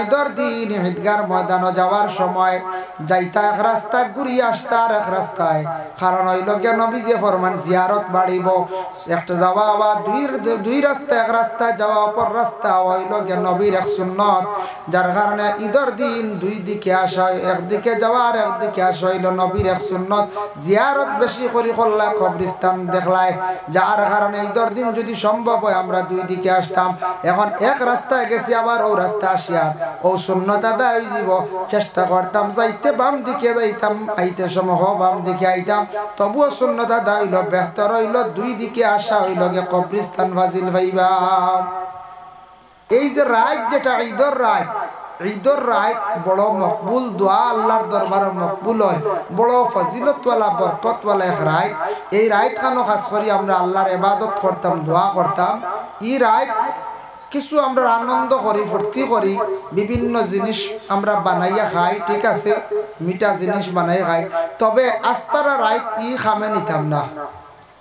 ঈদের দিন ঈদগার ময়দানে যাওয়ার সময় যাইতা এক রাস্তা ঘুরি আসতা আর এক রাস্তায় কারণ হইল গিয়া নবী যে ফরমান জিয়ারত বাড়িব একটা যাওয়া আবার দুই রাস্তা এক রাস্তায় যাওয়া অপর রাস্তা হইল গিয়া নবীর এক সুন্নত যার কারণে ঈদের দিন দুই দিকে আসা একদিকে যাওয়া আর একদিকে আসা হইল নবীর এক সুন্নত জিয়ারত বেশি করে করলা কবরস্থান দেখলায় যার কারণে ঈদের দিন যদি সম্ভব হয় আমরা দুই দিকে আসতাম এখন এক রাস্তায় গেছি আবার ও রাস্তা আসিয়ার ও সুন্নত আদায় হইব চেষ্টা করতাম যাইতে বাম দিকে যাইতাম আইতে সময় বাম দিকে আইতাম তবুও সুন্নত আদায় হইল বেহতর হইল দুই দিকে আসা হইল গে কবরস্থান ফাজিল ভাইবা এই যে রাত যেটা ঈদের রাত বড় মকবুল দোয়া আল্লাহর দরবারে মকবুল হয় বড় ফজিলতওয়ালা বরকতওয়ালা এক রাত এই রাত খানো খাস করি আমরা আল্লাহর ইবাদত করতাম দোয়া করতাম এই রাত কিছু আমরা আনন্দ করি ফুর্তি করি বিভিন্ন জিনিস আমরা বানাইয়া খাই ঠিক আছে মিঠা জিনিস বানাই খাই তবে আস্তারা রাত ই খামে নিতাম না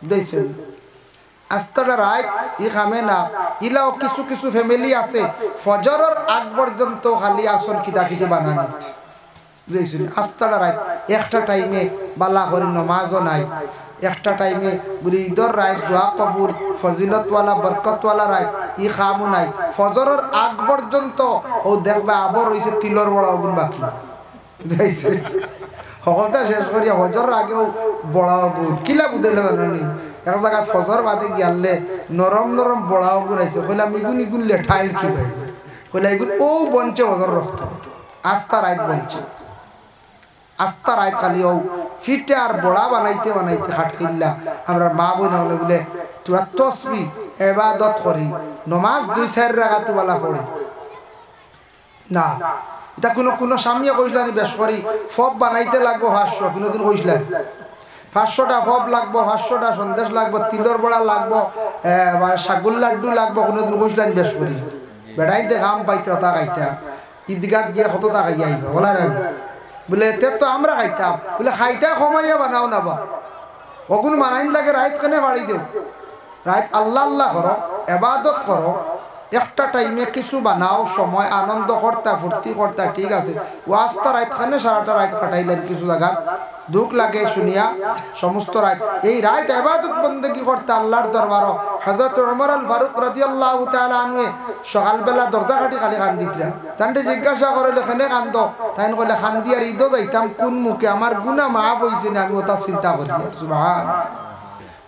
বুঝছেন আস্তারা রাত ই খামে না ইলাও কিছু কিছু ফ্যামিলি আছে ফজরের আগ পর্যন্ত খালি আসন কিতা বানানি বুঝছেন আস্তারা রাত একটা টাইমে বালা করে নামাজও নাই একটা টাইমে বলি ঈদের রাত দোয়া কবুল ফজিলতওয়ালা বরকতওয়ালা রাত ই খামও নাই ফজরের আগ পর্যন্ত ও দেখবা আবার হইছে তিলর বড় আগুন বাকি বুঝছেন সকলটা শেষ করিয়া ফজর আগেও বড় আগুন কিলা বুঝাইলে জানি এক জায়গায় ফজর বাদে গিয়ালে নরম নরম বড় আগুন আইছে কইলাম ইগুন ইগুন লেঠাইল কি ভাই কইলা ইগুন ও বঞ্চে ফজর রক্ত আস্তা রাত বঞ্চে আস্তা রাত খালি ও ফিটে আর বড়া বানাইতে বানাইতে খাটকিল্লা আমরা মা বোন হলে বলে তোরা তসবি ইবাদত করি নমাজ 2-4 রাকাত ওয়ালা পড়ি না এটা কোনো সামিয়া কইছলানি বেশ করি ফব বানাইতে লাগবো 500 কোনদিন কইছলেন 500টা ফব লাগবো 500টা সন্দেশ লাগবো তিলর বড়া লাগবো সাগুল লাড্ডু লাগবো কোনদিন কইছলেন বেশ করি বেড়াইতে কাম পাইতে তা খাইতা ঈদগাহ গিয়ে কত টাকা আইবা বলা না বলে এতে তো আমরা খাইতাম বলে খাইতা কমাইয়া বানাও না বা ওগুন বানাইন লাগে রাত কেনে বাড়ি দেও রাত আল্লাহ আল্লাহ করো ইবাদত করো একটা টাইমে কিছু বানাও সময় আনন্দ করতা ফুর্তি করতা ঠিক আছে ওয়াস্তা রাত খানে সারাটা রাত কাটাইলেন কিছু জায়গা দুঃখ লাগে শুনিয়া সমস্ত রাত এই রাত ইবাদত বন্দেগী করতে আল্লাহর দরবারে হযরত ওমর আল ফারুক রাদিয়াল্লাহু তাআলা আনহু সকালবেলা দরজা কাটি খালি কান দিতরা তান্ডে জিজ্ঞাসা করলে খানে কান্দ তাইন কইলে খান দিয়ার ঈদও যাইতাম কোন মুখে আমার গুনাহ মাফ হইছে না আমি ওটা চিন্তা করি সুবহান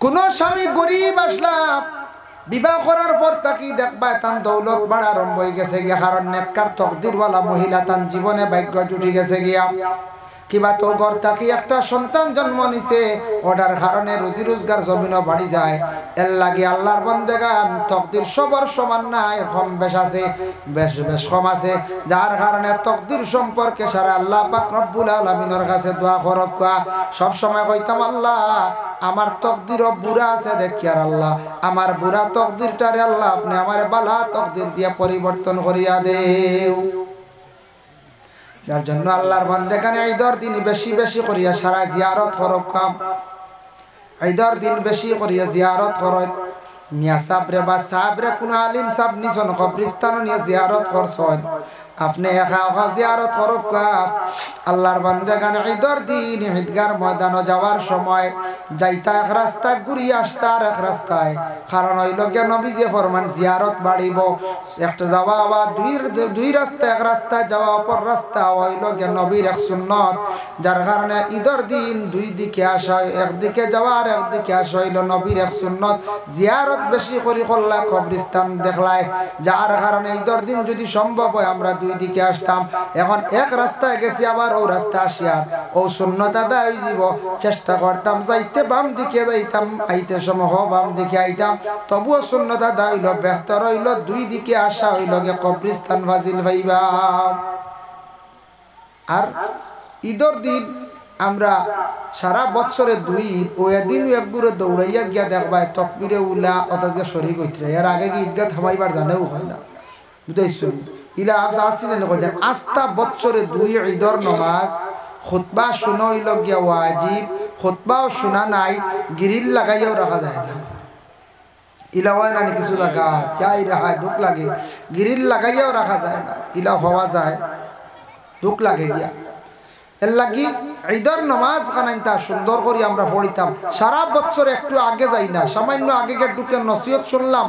কোন স্বামী গরিব আসলা বিবাহ করার পর তাকি দেখবা তান দৌলত বাড়া আরম্ভ হয়ে গেছে গিয়া কারণ নেককার তকদিরওয়ালা মহিলা তান জীবনে ভাগ্য জুটি গেছে গিয়া কিবা তো ঘর থাকি একটা সন্তান জন্ম নিছে ওটার কারণে রুজি রোজগার জমিনও বাড়ি যায় এর লাগে আল্লাহর বান্দাগান তকদির সবার সমান নাই কম বেশ আছে বেশ কম আছে যার কারণে তকদির সম্পর্কে সারা আল্লাহ পাক রব্বুল আলামিনের কাছে দোয়া করব সব সময় কইতাম আল্লাহ আমার তকদিরও বুড়া আছে দেখি আর আল্লাহ আমার বুড়া তকদিরটারে আল্লাহ আপনি আমার বালা তকদির দিয়ে পরিবর্তন করিয়া দেও যার জন্য আল্লাহর বান্দাগানে ঈদের দিন বেশি বেশি করিয়া সারা জিয়ারত করব কাম ঈদের দিন বেশি করিয়া জিয়ারত করব মিয়া সাবরে বা সাবরে কোন আলিম সাব নিজন কবরস্থান নিয়ে জিয়ারত করছেন আপনি একা একা জিয়ারত করব আল্লাহর বান্দাগানে ঈদের দিন ঈদগার ময়দানে যাওয়ার সময় যাইতা এক রাস্তা ঘুরি আসতা আর এক রাস্তায় কারণ হইল গিয়া নবী যে ফরমান জিয়ারত বাড়িব একটা যাওয়া আবার দুই রাস্তা এক রাস্তায় যাওয়া অপর রাস্তা হইল গিয়া নবীর এক সুন্নত যার কারণে ঈদের দিন দুই দিকে আসা একদিকে যাওয়া আর একদিকে আসা হইল নবীর এক সুন্নত জিয়ারত বেশি করে করলা কবরস্থান দেখলায় যার কারণে ঈদের দিন যদি সম্ভব হয় আমরা দুই দিকে আসতাম এখন এক রাস্তায় গেছি আবার ও রাস্তা আসিয়ার ও সুন্নত আদায় হইব চেষ্টা করতাম যাইতে বাম দিকে যাইতাম আইতে সময় বাম দিকে আইতাম তবুও সুন্নত আদায় হইল বেহতর হইল দুই দিকে আসা হইল গে কবরস্থান ফাজিল ভাইবা আর ঈদের দিন আমরা সারা বছরে দুই ঈদ ও এদিন একগুলো দৌড়াইয়া গিয়া দেখবা তকবিরে উলা অত শরীর হইতে এর আগে কি ঈদগাহ থামাইবার জানেও হয় না বুঝাইছো ইলা আসিলেন যে আস্তা বছরে দুই ঈদের নামাজ খুতবা শুনো হইল গিয়া ওয়াজিব খুতবাও শোনা নাই গিরিল লাগাইয়াও রাখা যায় না ইলা হয় না কিছু লাগা যাই রাখা দুঃখ লাগে গ্রিল লাগাইয়াও রাখা যায় না, ইলা হওয়া যায়, দুঃখ লাগে গিয়া। এর লাগি ঈদের নামাজ খানাইতা সুন্দর করে আমরা পড়িতাম। সারা বছর একটু আগে যাই না, সামান্য আগে ঢুকে নসিহত শুনলাম,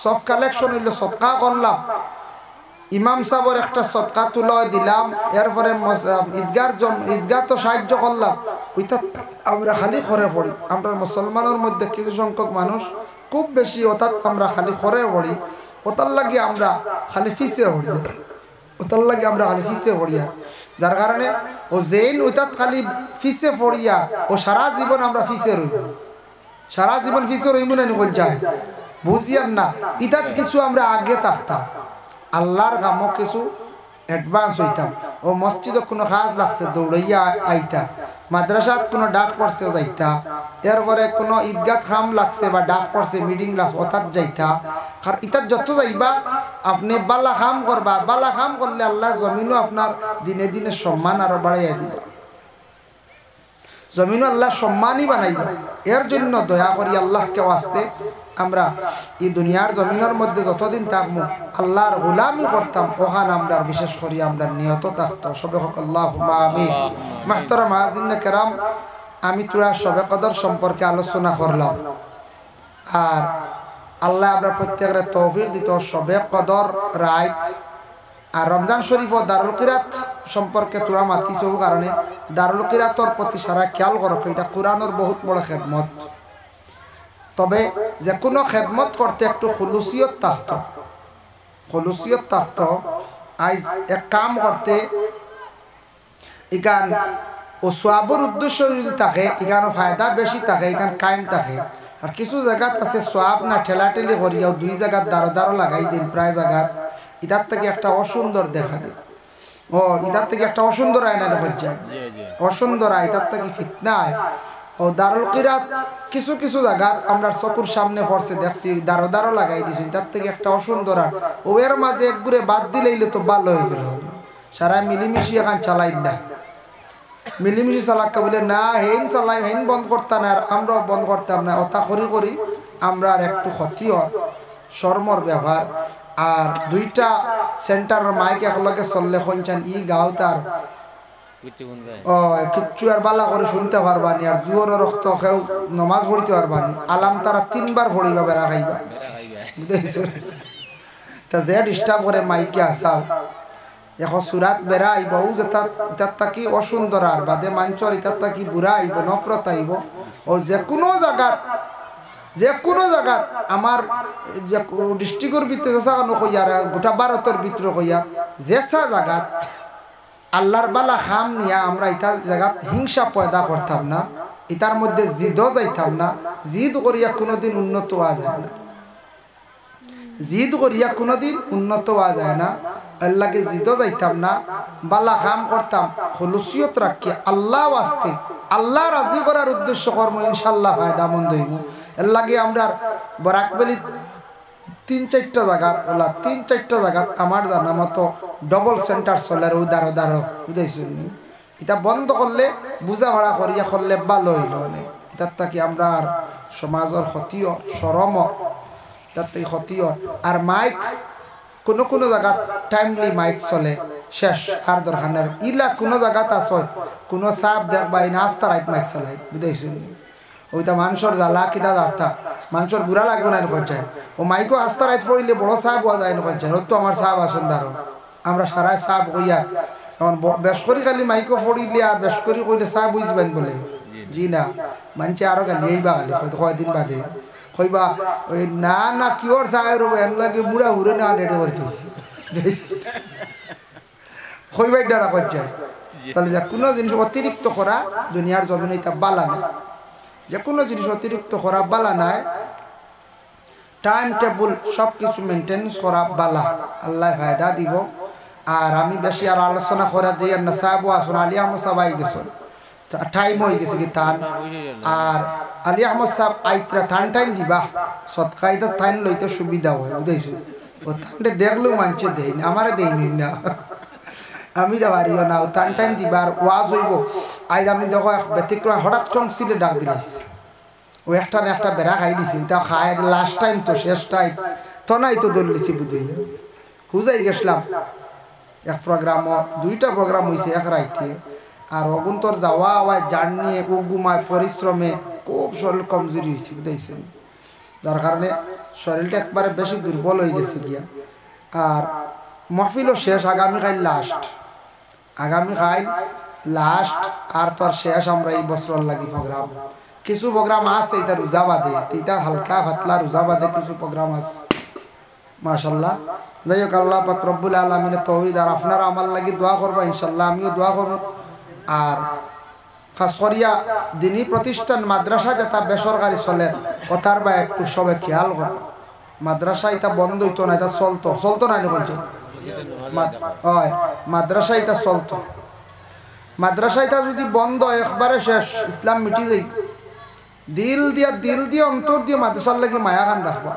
সব কালেকশন হইল, সদকা করলাম, ইমাম সাহেবের একটা সদকা তুলা দিলাম, এরপরে ঈদগাহ তো সাহায্য করলাম, ওইটা আমরা খালি করে পড়ি। আমরা মুসলমানের মধ্যে কিছু সংখ্যক মানুষ খুব বেশি, অর্থাৎ আমরা খালি করে পড়ি, ওটার লাগে আমরা খালি ফিসে পড়ি, ওটার লাগে আমরা খালি ফিসে পড়িয়া, যার কারণে ও জেন ওইটাত খালি ফিসে পড়িয়া ও সারা জীবন আমরা ফিসে রই, সারা জীবন ফিসে রই মনে নিকল যায়, বুঝিয়ার না। ইটাত কিছু আমরা আগে থাকতাম, আল্লাহর কামও কিছু অ্যাডভান্স হইতাম। ও মসজিদে কোনো কাজ লাগছে দৌড়াইয়া আইতা, মাদ্রাসাত কোনো ডাক পড়ছে যাইতা, এরপরে কোনো ঈদগাহ খাম লাগছে বা ডাক পড়ছে মিটিং লাগছে ওটাত যাইতা। আর ইটাত যত যাইবা আপনি বালা খাম করবা, বালা খাম করলে আল্লাহ জমিনও আপনার দিনে দিনে সম্মান আরো বাড়াইয়া দিবা, জমিনও আল্লাহ সম্মানই বানাইবা। এর জন্য দয়া করি আল্লাহকে আসতে আমরা এই দুনিয়ার জমিনের মধ্যে যতদিন থাকবো আল্লাহর গোলামি করতাম, ওখানে আমরা বিশেষ করি আমরা নিয়ত থাকতো। সবে হক আল্লাহুম্মা আমিন। মাহতারাম হাজিরিনে কেরাম, আমি তোরা শবে কদর সম্পর্কে আলোচনা করলাম, আর আল্লাহ আমরা প্রত্যেকের তৌফিক দিত শবে কদর রাত আর রমজান শরীফ ও দারুল কিরাত সম্পর্কে তোরা মাতিছ, কারণে দারুল কিরাতর প্রতি সারা খেয়াল করো, এটা কোরআনের বহুত বড় খেদমত। তবে যে কোনো খেদমত করতে একটু খুলুসিয়ত থাকতো, খুলুসিয়ত থাকতো। আজ এক কাম করতে এখান ও সোয়াবর উদ্দেশ্য যদি থাকে, এখানে ফায়দা বেশি থাকে, এখান কায়েম থাকে। আর কিছু জায়গাত আছে সোয়াব না ঠেলাঠেলি করিয়াও দুই জায়গার দাঁড়ো দাঁড়ো লাগাই দিন, প্রায় জায়গার ইটার থেকে একটা অসুন্দর দেখা দেয়, ও ইটার থেকে একটা অসুন্দর আয়না যায়, অসুন্দর আয়, ইটার থেকে ফিতনা আয়। ও দারুল কিরাত কিছু কিছু জায়গাত আমরা চকুর সামনে পড়ছে দেখছি, দাঁড়ো দাঁড়ো লাগাই দিছি, তার থেকে একটা অসুন্দর। আর ও এর মাঝে এক ঘুরে বাদ দিলেইলে তো ভালো হয়ে গেল, সারা মিলিমিশি এখন চালাই না, মিলিমিশি চালাক্কা বলে না হেন চালাই, হেন বন্ধ করতাম না, আর আমরাও বন্ধ করতাম না, ওটা করি করি আমরা আর একটু ক্ষতি হয় শর্মর ব্যবহার। আর দুইটা সেন্টারের মাইক একলগে চললে কইছেন ই গাও তার ও কিচ্ছু আর বালা করে শুনতে পারবানি, আর জোর রক্ত খেউ নমাজ পড়িতে পারবানি, আলাম তারা 3 বার পড়িবা বেড়া খাইবা, বুঝেছ? তা যে ডিস্টার্ব করে মাইকে আসাও এখন সুরাত বেড়া আইব, ও যে তার তাকি অসুন্দর আর বাদে মাঞ্চর ইতার তাকি বুড়া আইব, নফরত আইব। ও যে কোনো জায়গাত, যে কোনো জায়গাত আমার যে ডিস্ট্রিক্টের ভিতরে কইয়া গোটা ভারতের ভিতরে কইয়া যেসা জায়গাত আল্লাহর বালা খাম নিয়া আমরা ইটার জায়গাত হিংসা পয়দা করতাম না, ইটার মধ্যে জিদও যাইতাম না, জিদ করিয়া কোনোদিন উন্নত হওয়া যায় না, জিদ করিয়া কোনোদিন উন্নত হওয়া যায় না। আল্লাহকে জিদও যাইতাম না, বালা খাম করতাম, খুলুসিয়ত রাখিয়া আল্লাহ আসতে আল্লাহ রাজি করার উদ্দেশ্য কর্ম, ইনশাল্লাহ ফায়দা মন্দ হইব। এর লাগে আমরা বরাকবেলি 3-4টা জায়গাত ওলা 3-4টা জায়গাত আমার জানা মতো ডবল সেন্টার চলে, ওই দাঁড়ো দাঁড়ো বুঝাইছুন নি, এটা বন্ধ করলে বুঝা ভাড়া করিয়া করলে ভালো হইল, এটার থাকি আমরা আর সমাজের ক্ষতিও সরম, এটার থেকে ক্ষতিও। আর মাইক কোনো কোনো জায়গাত টাইমলি মাইক চলে, শেষ আর দরকার ইলা কোনো জায়গাত আছে কোনো সাপ দেখবা এই নাস্তা রাইত মাইক চালাই, বুঝাইছুন নি, ওইটা মানুষের জ্বালা কিনা যার্তা মানুষের বুড়া লাগবে না এরকম চাই। ও মাইকও আস্তা রাইত পড়লে বড় সাপ হওয়া যায় এরকম চাই, ওর তো আমার সাপ আসুন দাঁড়ো, আমরা সারাই সাপ হইয়া এখন বেশ করি খালি মাইকও পড়িলে আর বেশ করি কইলে সাপ বুঝবেন বলে, জি না মানছে আরো গালি এইবা গালি কয়দিন বাদে কইবা ওই না না কিওর সাহেব এর লাগে বুড়া হুড়ে না রেডি করতে কইবাই ডারা করছে। তাহলে যে কোনো জিনিস অতিরিক্ত করা দুনিয়ার জমিনে এটা বালা না, যে কোনো জিনিস অতিরিক্ত করা বালা নাই, টাইম টেবল সব কিছু মেনটেন্স করা বালা, আল্লাহ ফায়দা দিব। আর আমি বেশি আর আলোচনা করা যে না সাহেবও আসুন, আলী আহমদ সাহেব আই গেছেন, টাইম হয়ে গেছে কি তান, আর আলী আহমদ সাহেব আইতরা থান টাইম দিবা সৎকাইতে থাইন লইতে সুবিধা হয়, বুঝাইছো? ও থানটা দেখলেও মানছে দেয়নি, আমারে দেয়নি না, আমি যাবারিও না, ও থান টাইম দিবা আর ওয়াজ হইব। আজ আমি দেখো ব্যতিক্রম হঠাৎ টংসিলে ডাক দিলাইস, ও একটা না একটা বেড়া খাই দিছি, ওটা খায় লাস্ট টাইম তো শেষ টাইম তো নাই তো দৌড়লিছি বুঝাইয়া, হুজাই গেছিলাম এক প্রোগ্রামও, 2টা প্রোগ্রাম হয়েছে এক রাইতে। আর অগুন্তর যাওয়া আওয়াজ জার্নি ঘুমায় পরিশ্রমে খুব শরীর কমজোরি হয়েছে বুঝাইছেন, যার কারণে শরীরটা একবারে বেশি দুর্বল হয়ে গেছে গিয়া। আর মাহফিলও শেষ, আগামীকাল লাস্ট, আগামীকাল লাস্ট। আর তো আর শেষ আমরা এই বছর লাগি প্রোগ্রাম। কিছু প্রোগ্রাম আছে এটা রোজা বাদে, এটা হালকা পাতলা রোজা বাদে কিছু প্রোগ্রাম আছে মাশাআল্লাহ। যাই হোক আল্লাহ পাক রব্বুল আলামিনের তৌহিদ। আর আপনারা আমার লাগি দোয়া করবা ইনশাল্লাহ, আমিও দোয়া করব। আর খাসরিয়া দিনী প্রতিষ্ঠান মাদ্রাসা যেটা বেসরকারি চলে কথার বা একটু সবাই খেয়াল করো। মাদ্রাসা এটা বন্ধ হইতো না, এটা চলতো না বলছে। হয় মাদ্রাসা এটা চলতো, মাদ্রাসা এটা যদি বন্ধ একবারে শেষ, ইসলাম মিটি যাই। দিল দিয়ে অন্তর দিয়ে মাদ্রাসার লাগে মায়া গান রাখবা।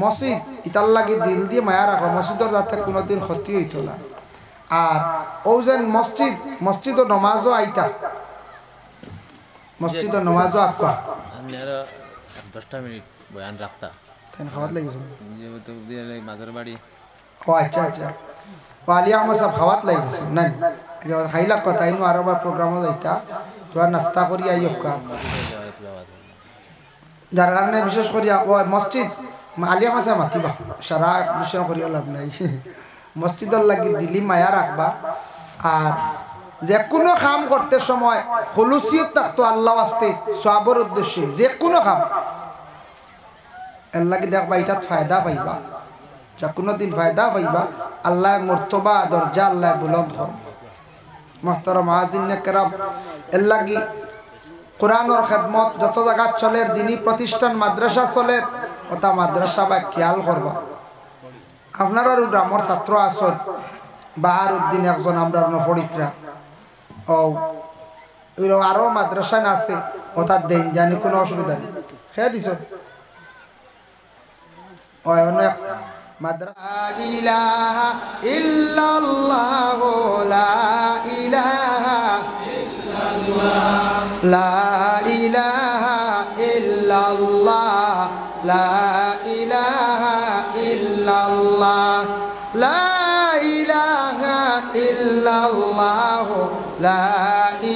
মসজিদ ইটার লাগে দিল দিয়ে মায়া রাখবা, মসজিদের যাতে কোনোদিন ক্ষতি হইতো না। আর ও যেন মসজিদ ও নমাজও আইতা, মসজিদ ও নমাজও আঁকা 10টা মিনিট বয়ান রাখতা তাই খাওয়াত লাগিয়েছিল যেহেতু মাঝের বাড়ি। ও আচ্ছা ও আলিয়া আমার সব খাওয়াত লাগিয়েছে না খাইলাক কথা ইনো আর আবার প্রোগ্রামও যাইতা তোমার নাস্তা করি আইকা, যার কারণে বিশেষ করিয়া ও মসজিদ আলিয়া মাসে মাতিবা সারা বিষয় করিয়া লাভ নাই। মসজিদের লাগি দিলি মায়া রাখবা। আর যে কোনো কাম করতে সময় খুলুসিয়ত থাকতো আল্লাহ আসতে সওয়াবের উদ্দেশ্যে, যে কোনো কাম এর লাগি দেখবা এটাত ফায়দা পাইবা, যা কোনো দিন ফায়দা পাইবা। আল্লাহ মর্তবা দরজা আল্লাহ বুলন্দ করব। মুহতারাম হাজিরিনে কেরাম, এর লাগি কোরআনের খেদমত যত জায়গা চলে, দিনী প্রতিষ্ঠান মাদ্রাসা চলে, ওটা মাদ্রাসা বা খেয়াল করবা। আপনারা গ্রামের ছাত্র আসন বাহার উদ্দিন একজন আমরা ফরিদরা ও আরো মাদ্রাসা আছে, ওটার দেন জানি কোনো অসুবিধা নেই, খেয়ে দিছ অনেক মাদ্রাসা। ইলাহা ইল্লাল্লাহ লা ইলাহা ইল্লাল্লাহ লা ইলাহা ইল্লাল্লাহ লা ইলাহা ইল্লাল্লাহ লা ইলাহা ইল্লাল্লাহ লা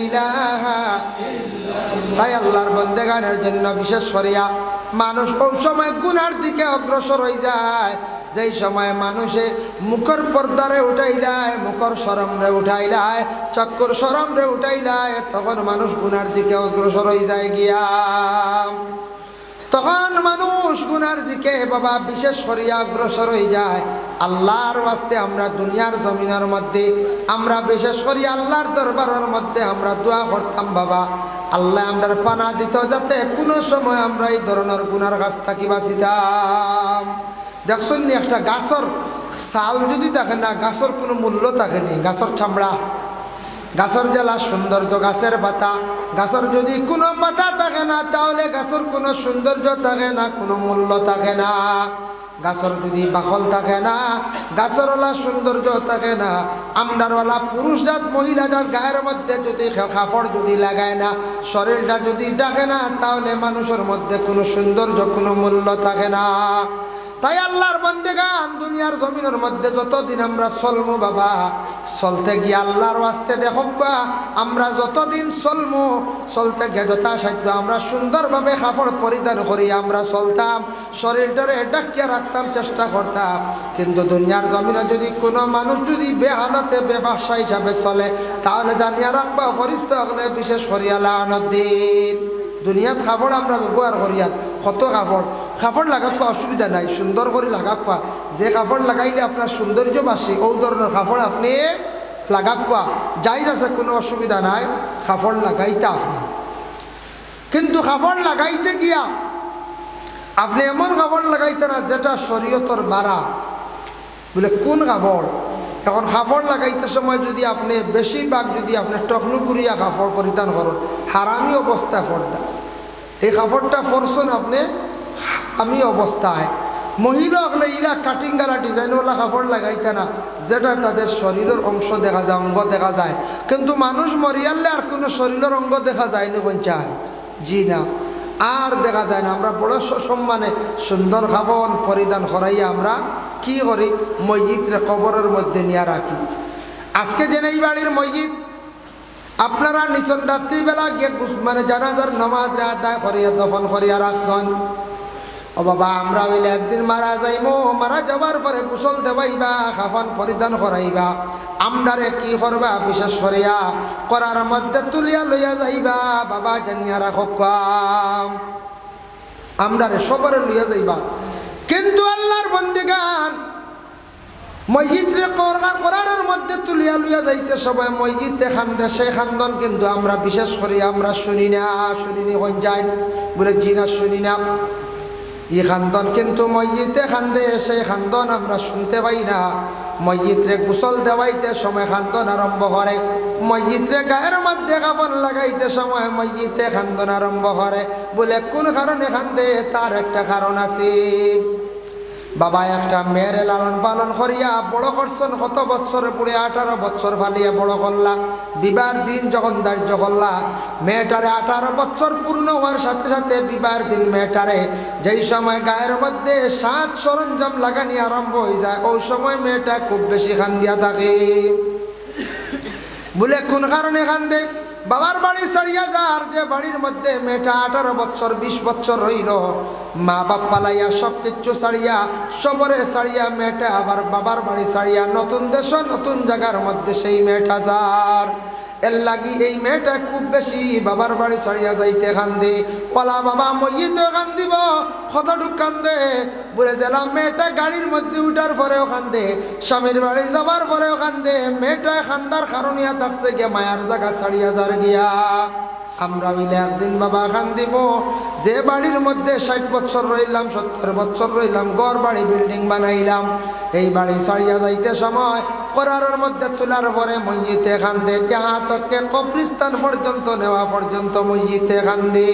ইলাহা ইল্লাল্লাহ। তাই আল্লাহর বন্দেগানের জন্য বিশেষ করিয়া মানুষ ওই সময় গুনার দিকে অগ্রসর হয়ে যায়, যেই সময় মানুষে মুখর পর্দারে উঠাইলায়, মুখর শরমরে উঠাইলায়, চক্কর শরমরে উঠাইলায়, তখন মানুষ গুনার দিকে অগ্রসর হয়ে যায় গিয়া। তখন মানুষ গুনার দিকে বাবা বিশেষ করিয়া অগ্রসর হয়ে যায়। আল্লাহর ওয়াস্তে আমরা দুনিয়ার জমিনের মধ্যে আমরা বিশেষ করি আল্লাহর দরবারের মধ্যে আমরা দোয়া করতাম বাবা, আল্লাহ আমরার পানা দিত যাতে কোনো সময় আমরা এই ধরনের গুনার কাছ থাকি বাঁচিতাম। দেখছেন নি একটা গাছর ছাল যদি থাকে না, গাছর কোনো মূল্য থাকেনি, গাছর চামড়া, গাছর জ্বালা সৌন্দর্য, গাছের পাতা, গাছর যদি কোনো পাতা থাকে না তাহলে গাছর কোনো সৌন্দর্য থাকে না, কোনো মূল্য থাকে না। গাছর যদি বাকল থাকে না, গাছরওয়ালা সৌন্দর্য থাকে না। আমদারওয়ালা পুরুষ জাত মহিলা জাত গায়ের মধ্যে যদি কাপড় যদি লাগায় না, শরীরটা যদি ডাকে না, তাহলে মানুষের মধ্যে কোনো সৌন্দর্য কোনো মূল্য থাকে না। তাই আল্লাহর বান্দেগান দুনিয়ার জমিনের মধ্যে যতদিন আমরা চলমু বাবা, চলতে গিয়ে আল্লাহর ওয়াস্তে দেখবা আমরা যতদিন চলমু, চলতে গিয়ে যথাসাধ্য আমরা সুন্দরভাবে কাপড় পরিধান করি আমরা চলতাম, শরীরটারে ডাকিয়ে রাখতাম, চেষ্টা করতাম। কিন্তু দুনিয়ার জমিনে যদি কোনো মানুষ যদি বেহালতে বেবাসা হিসাবে চলে, তাহলে জানিয়ে রাখবা ফরিস্তা হলে বিশেষ করিয়া লানত দিন। দুনিয়াত কাপড় আমরা ব্যবহার করিয়া কত কাপড় লাগাক অসুবিধা নাই, সুন্দর করে লাগাক, যে কাপড় লাগাইলে আপনার সৌন্দর্য বাসে ওই ধরনের কাপড় আপনি লাগাক, যাই আছে কোনো অসুবিধা নাই, কাপড় লাগাইতে আপনি। কিন্তু কাপড় লাগাইতে গিয়া আপনি এমন কাপড় লাগাইতে না যেটা শরীয়তর বাড়া, বলে কোন কাপড়। এখন কাপড় লাগাইতে সময় যদি আপনি বেশিরভাগ যদি আপনি টকলুকুরিয়া কাপড় পরিধান করেন, হারামি অবস্থা পড়টা, এই কাপড়টা পরছেন আপনি হারামি অবস্থায়। মহিলা হলে ইলা কাটিং গালা ডিজাইনওয়ালা কাপড় লাগাইতে না যেটা তাদের শরীরের অংশ দেখা যায়, অঙ্গ দেখা যায়। কিন্তু মানুষ মরিয়ালে আর কোনো শরীরের অঙ্গ দেখা যায় না বঞ্চায়, জি না, আর দেখা যায় না। আমরা বড় সম্মানে সুন্দর কাপড় পরিধান করাইয়া আমরা কি করি মসজিদরে কবরের মধ্যে নিয়ে রাখি। আজকে যেন এই বাড়ির মসজিদ আপনারা নিছন রাত্রিবেলা গিয়ে মানে জানাজার নামাজ আদায় করিয়া দফন করিয়া রাখছেন। ও বাবা আমরা হইলে একদিন মারা যাইমো, মারা যাবার পরে গোসল দেবাইবা, কাফন পরিধান করাইবা, আমরারে কি করবা বিশেষ করিয়া করার মধ্যে তুলিয়া লইয়া যাইবা বাবা জানিয়া রাখো, আমরারে সবরে লইয়া যাইবা। কিন্তু আল্লাহর বন্দেগান মসজিদে কোরআনের মধ্যে তুলিয়া লইয়া যাইতে সবাই মসজিদে খান্দে, সেই খান্দন কিন্তু আমরা বিশেষ করে আমরা শুনি না, শুনিনি হয়ে যায় বলে জি না শুনি না। এই খান্দন কিন্তু মসজিদে খান্দে, সেই খান্দন আমরা শুনতে পাই না। মসজিদে গোসল দেওয়াইতে সময় খান্দন আরম্ভ করে, মসজিদে গায়ের মধ্যে কাপড় লাগাইতে সময় মসজিদে খান্দন আরম্ভ করে। বলে কোন কারণে খান্দে? তার একটা কারণ আছে। বাবা একটা মেয়ের লালন পালন করিয়া বড় করছেন, কত বছর পড়ে 18 বছর ফালিয়া বড় করলা। বিবাহের দিন যখন ধার্য করলা, মেয়েটারে 18 বছর পূর্ণ হওয়ার সাথে সাথে বিবাহের দিন মেয়েটারে যেই সময় গায়ের মধ্যে সাজ সরঞ্জাম লাগানি আরম্ভ হয়ে যায়, ওই সময় মেয়েটা খুব বেশি কান্দিয়া থাকে। বলে কোন কারণে কান্দে? বাবার বাড়ি ছাড়িয়া যার, যে বাড়ির মধ্যে মেয়েটা 18 বছর 20 বছর রইল, মা বাপ পালাইয়া সব কিছু ছাড়িয়া সবরে ছাড়িয়া মেয়েটা আবার বাবার বাড়ি ছাড়িয়া নতুন দেশ নতুন জায়গার মধ্যে সেই মেয়েটা যার। এর লাগি এই মেয়েটা খুব বেশি বাবার বাড়ি ছাড়িয়া যাইতে কান্দে। পলা বাবা মইতে কান্দিব, কতটুক কান্দে? বলে গেলাম মেয়েটা গাড়ির মধ্যে উঠার পরেও কান্দে, স্বামীর বাড়ি যাবার পরেও কান্দে। মেয়েটা খান্দার কারণে থাকছে গিয়া মায়ার জায়গা ছাড়িয়া যার গিয়া। আমরা মিলে একদিন বাবা কান্দিব, যে বাড়ির মধ্যে 60 বছর রইলাম, 70 বছর রইলাম, ঘর বাড়ি বিল্ডিং বানাইলাম, এই বাড়ি ছাড়িয়া যাইতে সময় করারের মধ্যে তোলার পরে মসজিদে কান্দে। যাহা তোকে কবরিস্তান পর্যন্ত নেওয়া পর্যন্ত মসজিদে কান্দে।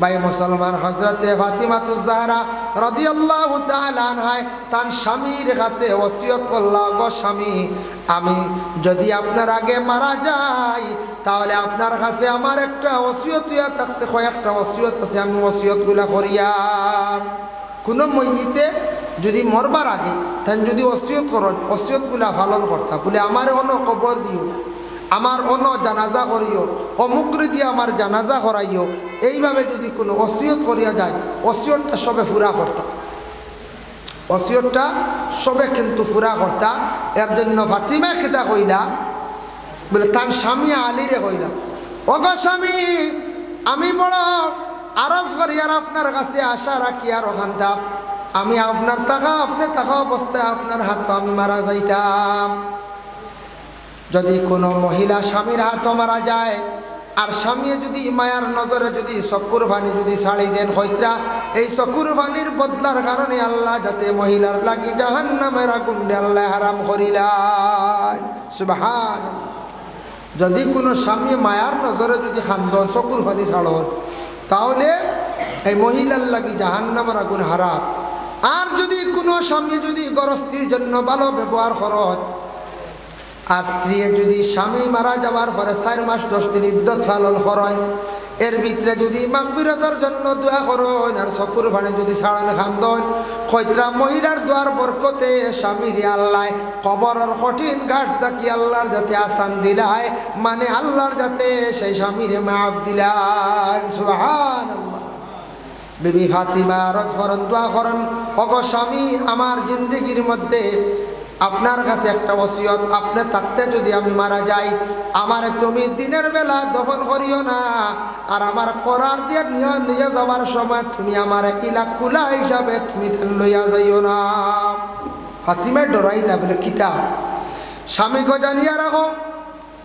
ভাই মুসলমান, হযরতে ফাতিমাতুজ জাহরা রাদিয়াল্লাহু তাআলা আনহা তার স্বামীর কাছে ওসিয়ত করল, গো স্বামী, আমি যদি আপনার আগে মারা যাই তাহলে আপনার কাছে আমার একটা ওসিয়ত ইয়া থাকছে, কয়েকটা ওসিয়ত আছে, আমি ওসিয়তগুলা করিয়া। কোন মসজিদে যদি মরবার আগে তাই যদি ওসিয়ত করেন, ওসিয়তগুলা পালন করতা। বলে আমার অন্য কবর দিও, আমার অন্য জানাজা করিও, অমুকরে দিয়ে আমার জানাজা করাইও, এইভাবে যদি কোনো ওসিয়ত করিয়া যায়, ওসিয়তটা সবে পুরা করতা, ওসিয়তটা সবে কিন্তু পুরা করতা। এর জন্য ফাতিমা কেটা কইলা? বলে তার স্বামী আলীরে কইলা, ওগো স্বামী, আমি বড় আরজ করি আর আপনার কাছে আশা রাখি আর ওখানতাম, আমি আপনার টাকা আপনি টাকা অবস্থায় আপনার হাত আমি মারা যাইতাম। যদি কোনো মহিলা স্বামীর হাত মারা যায় আর স্বামী যদি মায়ার নজরে যদি চকুর পানি যদি ছাড়ি দেন হইত্রা, এই চকুর পানির বদলার কারণে আল্লাহ যাতে মহিলার লাগি জাহান্নামের আগুন আল্লাহ হারাম করিলেন। সুবহানাল্লাহ। যদি কোনো স্বামী মায়ার নজরে যদি খান্দন চকুর পানি ছাড়ন, তাহলে এই মহিলার লাগি জাহান্নামের আগুন হারাম। আর যদি কোনো স্বামী যদি গৃহস্থীর জন্য ভালো ব্যবহার করত, আর স্ত্রী যদি স্বামী মারা যাওয়ার পরে 4 মাস 10 দিন ইদ্যত পালন করেন, এর ভিতরে যদি মাগফিরাতের জন্য দোয়া করেন আর চকুর পানি যদি ছাড়ান খান্দন, কইত্রা মহিলার দোয়ার বরকতে স্বামীর আল্লাহ কবরের কঠিন ঘাট থাকি আল্লাহর যাতে আসান দিলায়, মানে আল্লাহর যাতে সেই স্বামীরে মাফ দিলান। সুবহানাল্লাহ। বিবি ফাতিমা আরজ করেন, দোয়া করেন, ওগো স্বামী, আমার জিন্দেগির মধ্যে আপনার কাছে একটা ওসিয়ত, আপনি থাকতে যদি আমি মারা যাই, আমার তুমি দিনের বেলা দফন করিও না, আর আমার করার দিয়ে নিয়ে যাওয়ার সময় তুমি আমার ইলাকুলা হিসাবে তুমি লইয়া যাইও না। ফাতিমায় ডরাই না, বলে কিতা? স্বামী গো জানিয়া রাখো,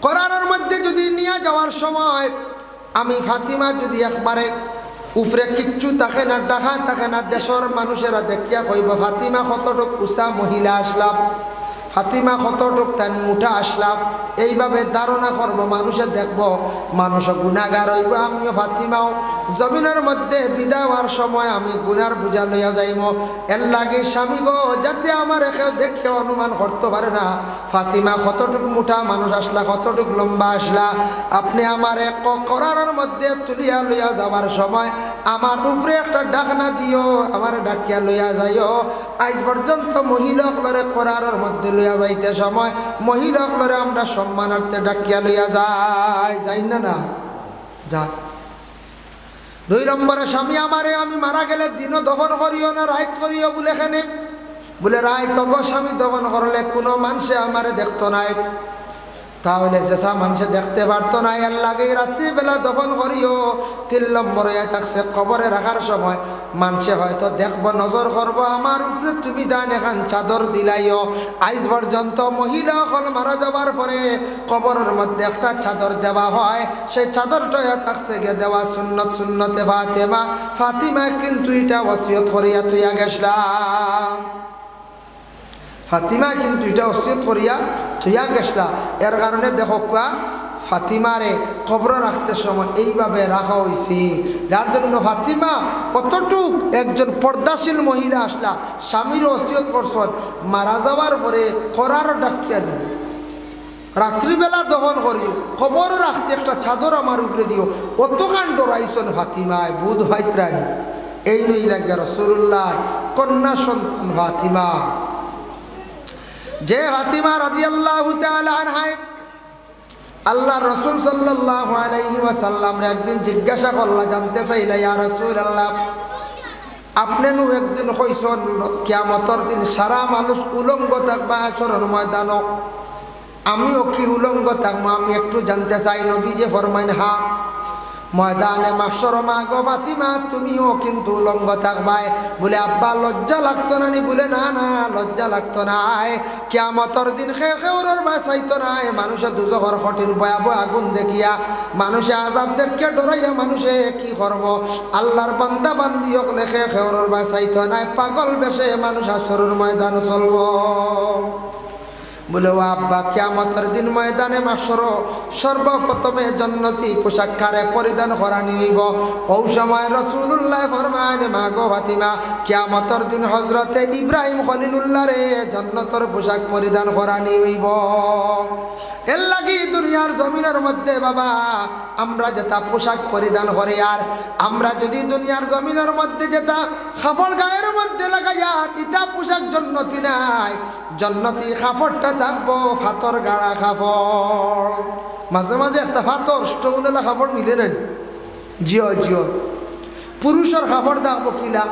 করারের মধ্যে যদি নিয়ে যাওয়ার সময় আমি ফাতিমা যদি একবারে উপরে কিচ্ছু থাকে না, ডাকা থাকে না, দেশের মানুষেরা দেখিয়া কইব ফাতিমা কতটুক উঁচা মহিলা আসলাম, ফাতিমা কতটুক তাই মুঠা আসলাম, এইভাবে ধারণা করব, মানুষে দেখব মানুষ গুনাহগার হইব। আমিও ফাতিমাও জমিনের মধ্যে বিদায় হওয়ার সময় আমি গুনার বোঝা লইয়া যাইব। এর লাগে স্বামী গো, যাতে আমার কেউ দেখে অনুমান করতে পারে না ফাতিমা কতটুক মোটা মানুষ আসলা, কতটুক লম্বা আসলা। আপনি আমার এক করারের মধ্যে তুলিয়া লইয়া যাওয়ার সময় আমার উপরে একটা ডাকনা দিও, আমার ডাকিয়া লইয়া যাইও। আজ পর্যন্ত মহিলাগুলোরে করারের মধ্যে লইয়া যাইতে সময় মহিলাগুলোরে আমরা সম্মানার্থে ডাকিয়া লইয়া যাই না না যাই। 2 নম্বরে স্বামী আমারে আমি মারা গেলে দিনও দফন করিও না রাইত করিও বলে এখানে বলে রাইত গো স্বামী দফন করলে কোনো মানুষে আমারে দেখতো নাই, তাহলে যেসা মানুষে দেখতে পারতো না এর লাগে রাত্রিবেলা দফন করিও। 3 নম্বরে থাকছে কবরে রাখার সময় মানুষে হয়তো দেখবো, নজর করবো আমার উপরে তুমি দান এখান চাদর দিলাইও। আজ পর্যন্ত মহিলা হল মারা যাবার পরে কবরের মধ্যে একটা চাদর দেওয়া হয়, সেই চাদরটা থাকছে গিয়ে দেওয়া সুন্নতে ফাতিমা কিন্তু এটা ওসিয়ত করিয়া তুইয়া গেছলাম। ফাতিমা কিন্তু এটা ওসিয়ত করিয়া তুইয়া গেছলা। এর কারণে দেখো ফাতিমারে কবর রাখতে সময় এইভাবে রাখা হয়েছে, যার জন্য ফাতিমা কতটুক একজন পর্দাশীল মহিলা আসলা, স্বামীর ওসিয়ত করছেন মারা যাওয়ার পরে করার ডাকিয়া দিও, রাত্রিবেলা দহন করিও, কবর রাখতে একটা চাদর আমার উপরে দিও। অতখান ডরাইছেন ফাতিমায় বুধ ভাইত্রানি। এই নই লাগে রাসূলুল্লাহ কন্যা সন্তান ফাতিমা, যে ফাতিমা রাদিয়াল্লাহু তাআলা আনহা আল্লাহ রাসূল সাল্লাল্লাহু আলাইহি ওয়াসাল্লাম একদিন জিজ্ঞাসা করলা, জানতে চাইলা ইয়া রাসূলুল্লাহ আপনি নু একদিন কইছেন কিয়ামতের দিন সারা মানুষ উলঙ্গ থাকবা হাশরের ময়দানে, আমিও কি উলঙ্গ থাকবো? আমি একটু জানতে চাই। নবী যে ফরমাইন হা ময়দানে মাহশর মা গো ফাতিমা তুমিও কিন্তু উলঙ্গ থাকবাই। বলে আব্বা লজ্জা লাগতো না নি? বলে না না লজ্জা লাগতো না, কিয়ামতের দিন খেউরের বাঁচাইতো না। মানুষে দুজখর কঠিন ভয়াবহ আগুন দেখিয়া, মানুষে আযাব দেখিয়া ডরাইয়া মানুষে কি করব? আল্লাহর বান্দা বান্দি হলে খেউরের বাঁচাইতো না, পাগল বেশে মানুষ হাশরের ময়দান চলব। বলে ও আব্বা কিয়ামতের দিন ময়দানে মাহশর সর্বপ্রথমে জান্নাতি পোশাক কারে পরিধান করানি হইব? ওই সময় রাসূলুল্লাহ ফরমায় মা গো ফাতিমা কিয়ামতের দিন হযরতে ইব্রাহিম খলিলুল্লাহ রে জান্নাতের পোশাক পরিধান করানি হইব। এর লাগি দুনিয়ার জমিনের মধ্যে বাবা আমরা যেটা পোশাক পরিধান করে, আর আমরা যদি দুনিয়ার জমিনের মধ্যে যেটা কাপড় গায়ের মধ্যে লাগাইয়া এটা পোশাক জান্নাতি নাই, জান্নাতি কাপড়টা থাকবো ফাতর গাড়া কাপড়। মাঝে মাঝে একটা ফাতর স্টোনেলা কাপড় মিলে নেন, জিও জিও পুরুষের কাপড় থাকবো কিলা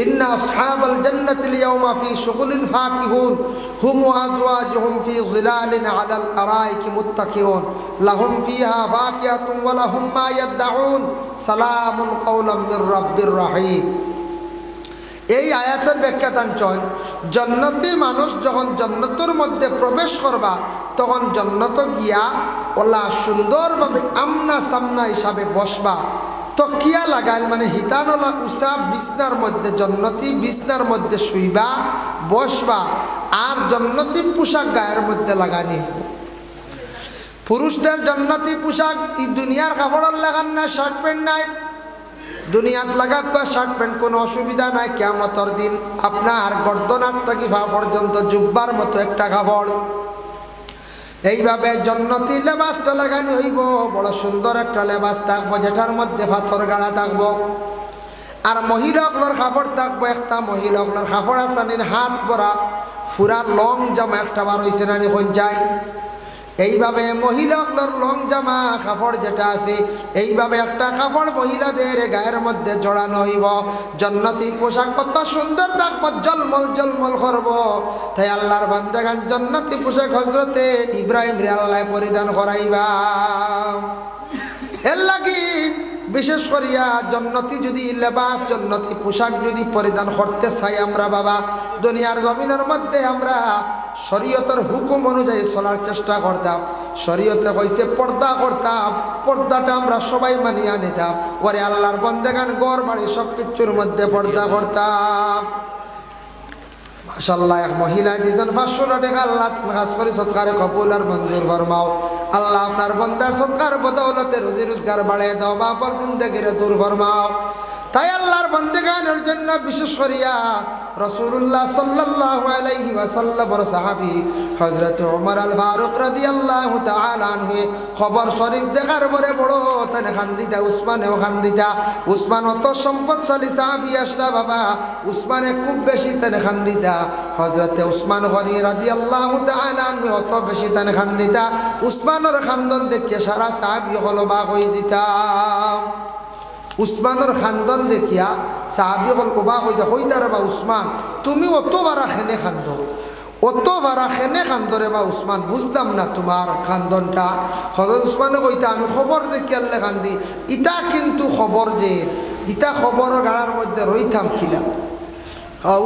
ইন্না আসহাবাল জান্নাতিল ইয়াওমা ফি শুগুলিন ফাকিহুন হুম ওয়া আজওয়াজুহুম ফি যিলালিন আলাল আরাইকি মুত্তাকিউন লাহুম ফিহা ফাকিহাতুন ওয়া লাহুম মা ইয়াদউন সালামুন কাওলাম মির রাব্বির রহিম। এই আয়াতের ব্যাখ্যা দানচন জান্নাতি মানুষ যখন জান্নাতের মধ্যে প্রবেশ করবা তখন জান্নাত গিয়া ওলা সুন্দরভাবে আমনা সামনা হিসাবে বসবা, তকিয়া লাগাইল মানে হিতানলা উষা বিছনার মধ্যে জান্নাতি বিছনার মধ্যে শুইবা বসবা, আর জান্নাতি পোশাক গায়ের মধ্যে লাগানি। পুরুষদের জান্নাতি পোশাক এই দুনিয়ার কাপড়ের লাগান না, শার্ট প্যান্ট নাই, দুনিয়াত লাগাত বা শার্ট প্যান্ট কোনো অসুবিধা নাই। কিয়ামতের দিন আপনার গর্দনার থেকে পা পর্যন্ত জুব্বার মতো একটা কাপড়, এইভাবে জান্নাতি লেবাসটা লাগানি হইব। বড় সুন্দর একটা লেবাস থাকবো যেটার মধ্যে পাথর গাড়া থাকবো, আর মহিলাগুলোর কাপড় থাকবো একটা মহিলাগুলোর কাপড় আসানির হাত ভরা ফুরা লং জামা একটা বার হয়েছে নানি কোন যায়। এইভাবে মহিলাগুলোর লং জামা কাপড় যেটা আছে এইভাবে একটা কাপড় মহিলাদের গায়ের মধ্যে জড়ানো হইব। জান্নাতি পোশাক কত সুন্দর থাকবো, জলমল জলমল করব। তাই আল্লাহর বান্দাগান জান্নাতি পোশাক হযরতে ইব্রাহিম রে আল্লাহ পরিধান করাইবা। এর লাগি বিশেষ করিয়া জান্নাতি যদি লেবাস জান্নাতি পোশাক যদি পরিধান করতে চাই আমরা বাবা, দুনিয়ার জমিনের মধ্যে আমরা শরীয়তের হুকুম অনুযায়ী চলার চেষ্টা করতাম। শরীয়তে কইছে পর্দা করতাম, পর্দাটা আমরা সবাই মানিয়ে নিতাম। ওরে আল্লাহর বান্দাগান ঘর বাড়ি সব কিছুর মধ্যে পর্দা করতাম। মাশাআল্লাহ এক মহিলা দিজন 500 টাকা আল্লাহ খাস করে সদকারে কবুল আর মঞ্জুর ফরমাও আল্লাহ আপনার বান্দার সদকার বদৌলতে রুজি রোজগার বাড়িয়ে দাও বাবার জিন্দেগিরে দূর ফরমাও তাই আল্লাহর বান্দাগানের জন্য বিশেষ করিয়া রাসূলুল্লাহ সাল্লাল্লাহু আলাইহি ওয়াসাল্লামের সাহাবী হযরত ওমর আল ফারুক রাদিয়াল্লাহু তাআলা আনহু খবর শরীফ দেখার পরে বড় তানে খান্দিতা উসমানেও খান্দিতা উসমান অত সম্পদশালী সাহাবী আসলা বাবা উসমানে খুব বেশি তানে খান্দিতা হযরত উসমান গনি রাদিয়াল্লাহু তাআলা আনহু অত বেশি তানে খান্দিতা উসমানের খান্দন দেখে সারা সাহাবী হলো বাক হয়ে যেতাম উসমানের খান্দন দেখিয়া সাহাবী হল অবাক হইতা রে বা উসমান তুমি অত বারা খেনে খান্দ অত বারা খেনে খান্দরে বা উসমান বুঝলাম না তোমার খান্দনটা হযরত উসমানে কইতা আমি খবর দেখি আল্লাহ খান্দি ইটা কিন্তু খবর যে ইটা খবরের গাড়ার মধ্যে রইতাম কিনা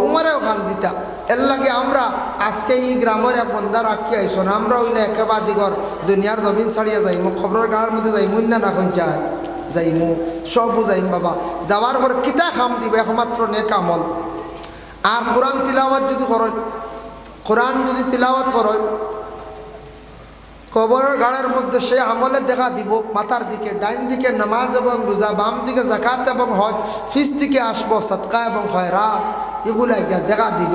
উমরেও খান্দিতা এর লাগে আমরা আজকে এই গ্রামের এক বন্ধা রাখি আইসো না আমরা ওইলে একেবারে দিগর দুনিয়ার জমিন ছাড়িয়া যাইমু খবরের গাড়ার মধ্যে যাইমু না না কোন চায় যাইমু সব বুঝাইম বাবা যাওয়ার পর কিতা খাম দিবে একমাত্র নেক আমল আর কোরআন তিলাওয়াত যদি করো কোরআন যদি তিলাওয়াত করো কবরের গাড়ের মধ্যে সে আমলে দেখা দিব মাথার দিকে ডাইন দিকে নামাজ এবং রোজা বাম দিকে যাকাত এবং হজ ফিস দিকে আসবো সদকা এবং খয়রাত এগুলো দেখা দিব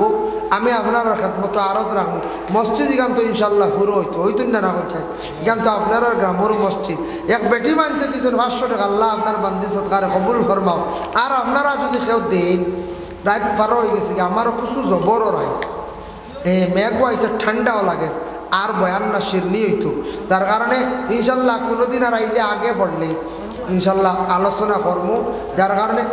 আমি আপনার খেদমতো আরত রাখবো মসজিদ এখান তো ইনশাল্লাহ পুরো হইতো না না হচ্ছে এখান তো আপনার গ্রামেরও মসজিদ এক বেটি মানতে দিয়েছেন 500 টাকা আল্লাহ আপনার বান্দি সদকারে কবুল ফরমাও আর আপনারা যদি কেউ দেন রাত পার হয়ে গেছে আমারও কিছু জবরও রাইছে মেঘও আইসে ঠান্ডাও লাগে আর বয়ান না শিরনি হইতো তার কারণে ইনশাল্লাহ কোনোদিন আর আইলে আগে পড়লে ইনশাল্লাহ আলোচনা করবো যার কারণে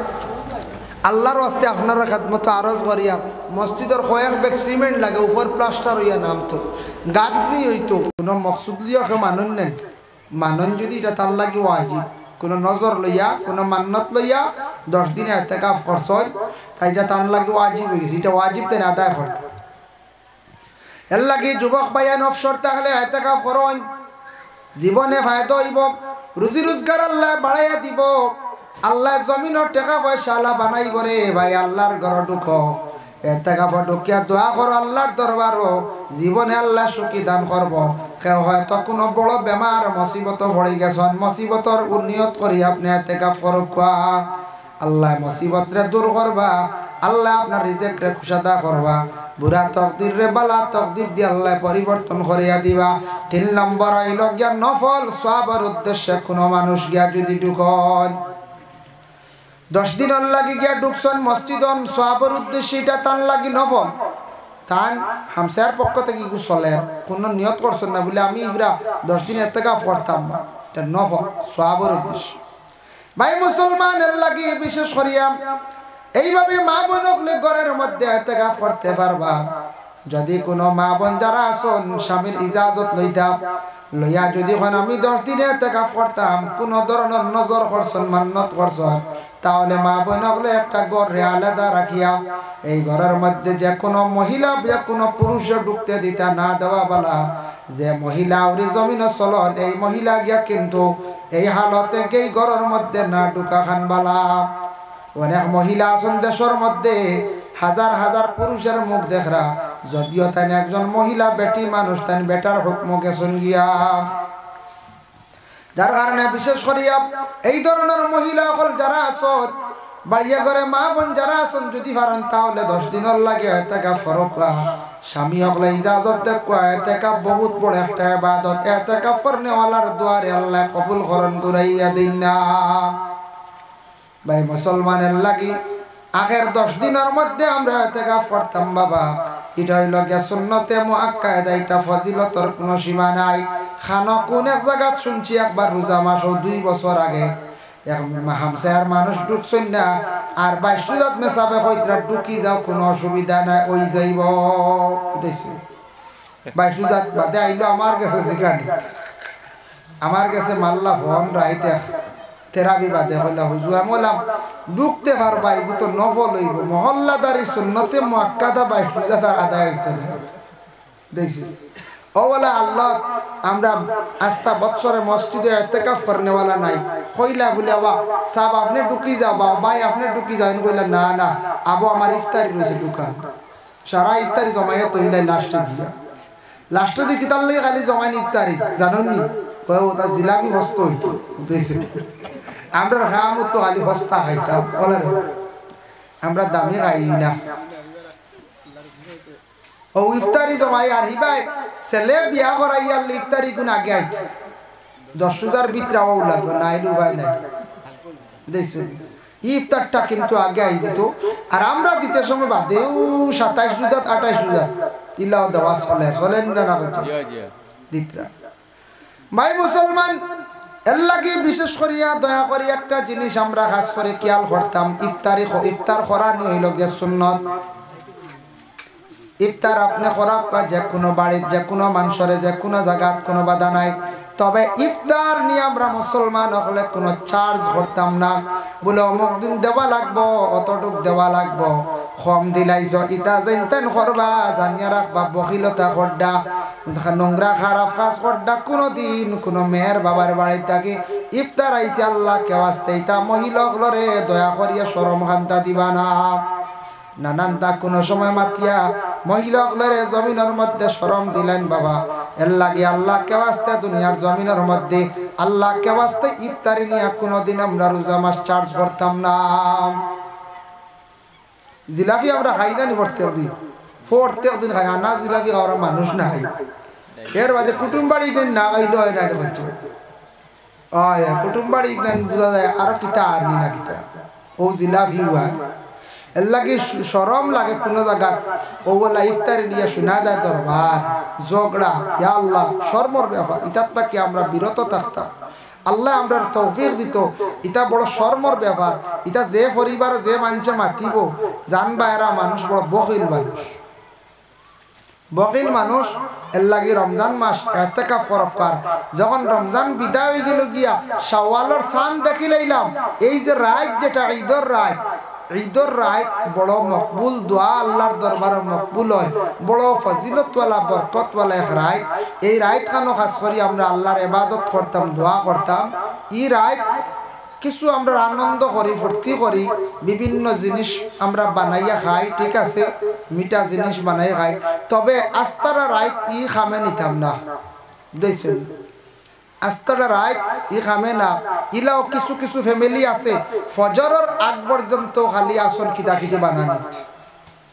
আল্লাহর আস্তে আপনারা খেদমতো আরজ করিয়া মসজিদের কয়েক ব্যাগ সিমেন্ট লাগে উপর প্লাস্টার হইয়া নামতো গাঁথনি হইতো কোনো মকসুদ লিয়া কেউ মানুন নেন মানুন যদি এটা তার লাগে ওয়াজিব কোনো নজর লইয়া কোনো মান্নত লইয়া 10 দিনে ইতিকাফ করছয় তাই এটা তার লাগে ওয়াজিব হয়ে গেছে এটা ওয়াজিব তেন আদায় করতে এর লাগে যুবক ভাইয়া অবসর থাকলে ইতিকাফ করুন জীবনে ফায়দা হইব রুজি রোজগার আল্লাহ বাড়াইয়া দিব আল্লাহ জমিনের টাকা পয়সা আল্লাহ বানাইব রে ভাই আল্লাহর ঘর ঢুকো ইতিকাফ ঢুকিয়া দোয়া করো আল্লাহর দরবারও জীবনে আল্লাহ সুখী দান করব কেউ হয়তো কোনো বড় বেমার মুসিবত পড়ে গেছেন মুসিবতর উন্নিয়ত করি আপনি ইতিকাফ করুক আল্লাহ মুসিবত রে দূর করবা আল্লাহ আপনার রিজিক রে খুশাদা করবা বুড়া তকদির রে বালা তকদির দিয়ে আল্লাহ পরিবর্তন করিয়া দিবা 3 নম্বর হইল গিয়া নফল সওয়াবের উদ্দেশ্যে কোনো মানুষ গিয়া যদি ঢুকন 10 দিনের লাগি গিয়া ঢুকছেন মসজিদন সওয়াবের উদ্দেশ্যে এটা তান লাগি নফল তান হামসার পক্ষ থেকে কি চলে কোনো নিয়ত করছেন না বলে আমি ইবরা 10 দিন ইতিকাফ করতাম না এটা নফল সওয়াবের উদ্দেশ্যে ভাই মুসলমানের লাগি বিশেষ করিয়া এইভাবে মা বোন হলে ঘরের মধ্যে ইতিকাফ করতে পারবা যদি কোনো মা বোন যারা আছেন স্বামীর ইজাজত লইতাম লইয়া যদি কোন আমি 10 দিনে ইতিকাফ করতাম কোনো ধরনের নজর করছেন মান্নত করছেন তাহলে মা বোন হলে একটা ঘরে আলাদা রাখিয়া এই ঘরের মধ্যে যে কোনো মহিলা যে কোনো পুরুষ ঢুকতে দিতা না দেওয়া বলা যে মহিলা ওরি জমিনে চলন এই মহিলা গিয়া কিন্তু এই হালতে এই ঘরের মধ্যে না ঢুকা খান বালা অনেক মহিলা আছেন দেশের মধ্যে হাজার হাজার পুরুষের মুখ দেখরা যদিও তাই একজন মহিলা বেটি মানুষ তাই বেটার হুকম গেছেন গিয়া যার কারণে বিশেষ করিয়া এই ধরনের মহিলা হল যারা আছেন বাড়িয়া ঘরে মা বোন যারা আছেন যদি পারেন তাহলে 10 দিনের লাগে ইতিকাফ করক স্বামী হলে ইজাজত দেখো ইতিকাফ বহুত বড় একটা ইবাদত ইতিকাফ করনেওয়ালার দুয়ারে আল্লাহ কবুল করেন ঘুরাইয়া দিন না ভাই মুসলমানের লাগি আগের 10 দিনের মধ্যে আমরা ইতিকাফ করতাম বাবা এটা হইল গিয়া সুন্নতে মুআক্কাদা এটা ফজিলতর কোনো সীমা নাই খানো কোন এক জায়গা শুনছি একবার রোজা মাস 2 বছর আগে এক হামসার মানুষ ঢুকছেন না আর 22 রোজাত মেসাবে কইরা ঢুকি যাও কোনো অসুবিধা নাই ওই যাইব দেখছি 22 রোজাত বাদে আইলো আমার কাছে জিগানি আমার কাছে মাল্লা ফোন রাইতে তেরাবি বাদে হইলা হুজুর আমলাম ঢুকতে পারবা এগু তো নফল হইব মহল্লাদারি সুন্নতে মুআক্কাদা 22 রোজাত আদায় হইতে দেখছি ও বলে আল্লাহ আমরা আস্থা বৎসরে মসজিদে ইতিকাফ করনেওয়ালা নাই কইলা বলে বাবা সাহেব আপনি ঢুকি যাও বাবা ভাই আপনি ঢুকি যাও কইলা না না আবু আমার ইফতারি রয়েছে দোকান সারা ইফতারি জমাইয়া তৈলাই লাস্টে দিয়ে কিতার লাগে খালি জমাইন ইফতারি জানেন নি ওটা জিলাপি হস্ত হইতো বুঝেছে আমরা খামত তো খালি হস্তা খাইতাম বলেন আমরা দামি খাই না ও ইফতারি জমাই আর হিবাই ছেলে বিয়া করাইয়ার ইফতারি কোন আগে আইত 10,000 বিত্রাও লাগবে না এলু ভাই নাই দেখছেন ইফতারটা কিন্তু আগে আই দিত আর আমরা দিতে সময় বাদেও 27,000 28,000 তিলাও দেওয়া চলেন না করছে দিতরা ভাই মুসলমান এর লাগে বিশেষ করিয়া দয়া করি একটা জিনিস আমরা খাস করে খেয়াল করতাম ইফতার করা হইল গে সুন্নত ইফতার আপনি করা যে কোনো বাড়ির যে কোনো মানুষের যে কোনো জায়গার কোনো বাধা নাই তবে ইফতার নিয়ে আমরা মুসলমান হলে কোনো চার্জ করতাম না বলে অমুক দিন দেওয়া লাগবো অতটুক দেওয়া লাগবো কম দিলাইছ ইটা যেন করবা জানিয়া রাখবা বকিলতা করডা নোংরা খারাপ কাজ করডা কোনোদিন কোনো মেয়ের বাবার বাড়ির থাকি ইফতার আইসে আল্লাহ কেওয়াস্তে ইটা মহিলাগুলোরে দয়া করিয়া শরম খান্তা দিবা না নানান তা কোনো সময় মাতিয়া মহিলাগুলোরে জমিনের মধ্যে শরম দিলেন বাবা এর লাগে আল্লাহ কেওয়াস্তে দুনিয়ার জমিনের মধ্যে আল্লাহ কেওয়াস্তে ইফতারি নিয়ে কোনোদিন আমরা রোজা মাস চার্জ করতাম না জিলাপি আমরা খাই না নি প্রত্যেক দিন খাই না জিলাপি খাওয়ার মানুষ না খাই এর বাদে কুটুম বাড়ি না খাইলে হয় না বলছো কুটুম বাড়ি বোঝা যায় আরো কিতা আর নি না কিতা ও জিলাপি হয় এর লাগে সরম লাগে কোনো জায়গা ও বলা ইফতারি নিয়ে শোনা যায় দরবার ঝগড়া ইয়া আল্লাহ শর্মর ব্যাপার ইটার থেকে আমরা বিরত থাকতাম আল্লাহ আমরা তৌফিক দিত এটা বড় শর্মর ব্যাপার এটা যে পরিবার যে মানুষে মাতিব জানবা এরা মানুষ বড় বকিল মানুষ এর লাগে রমজান মাস ইতিকাফ করফার যখন রমজান বিদায় হয়ে গেল গিয়া শাওয়ালের চাঁদ দেখি লইলাম এই যে রাত যেটা ঈদর রাত বড় মকবুল দোয়া আল্লাহর দরবারে মকবুল হয় বড় ফজিলতওয়ালা বরকতওয়ালা এক রাত এই রাত খানো খাস করি আমরা আল্লাহর ইবাদত করতাম দোয়া করতাম এই রাত কিছু আমরা আনন্দ করি ফুর্তি করি বিভিন্ন জিনিস আমরা বানাইয়া খাই ঠিক আছে মিঠা জিনিস বানাই খাই তবে আস্তারা রাত ই খামে নিতাম না দেখছেন আস্তারা রাত ই খামে না ইলাও কিছু কিছু ফ্যামিলি আছে ফজরের আগ পর্যন্ত খালি আসন খিদা বানানি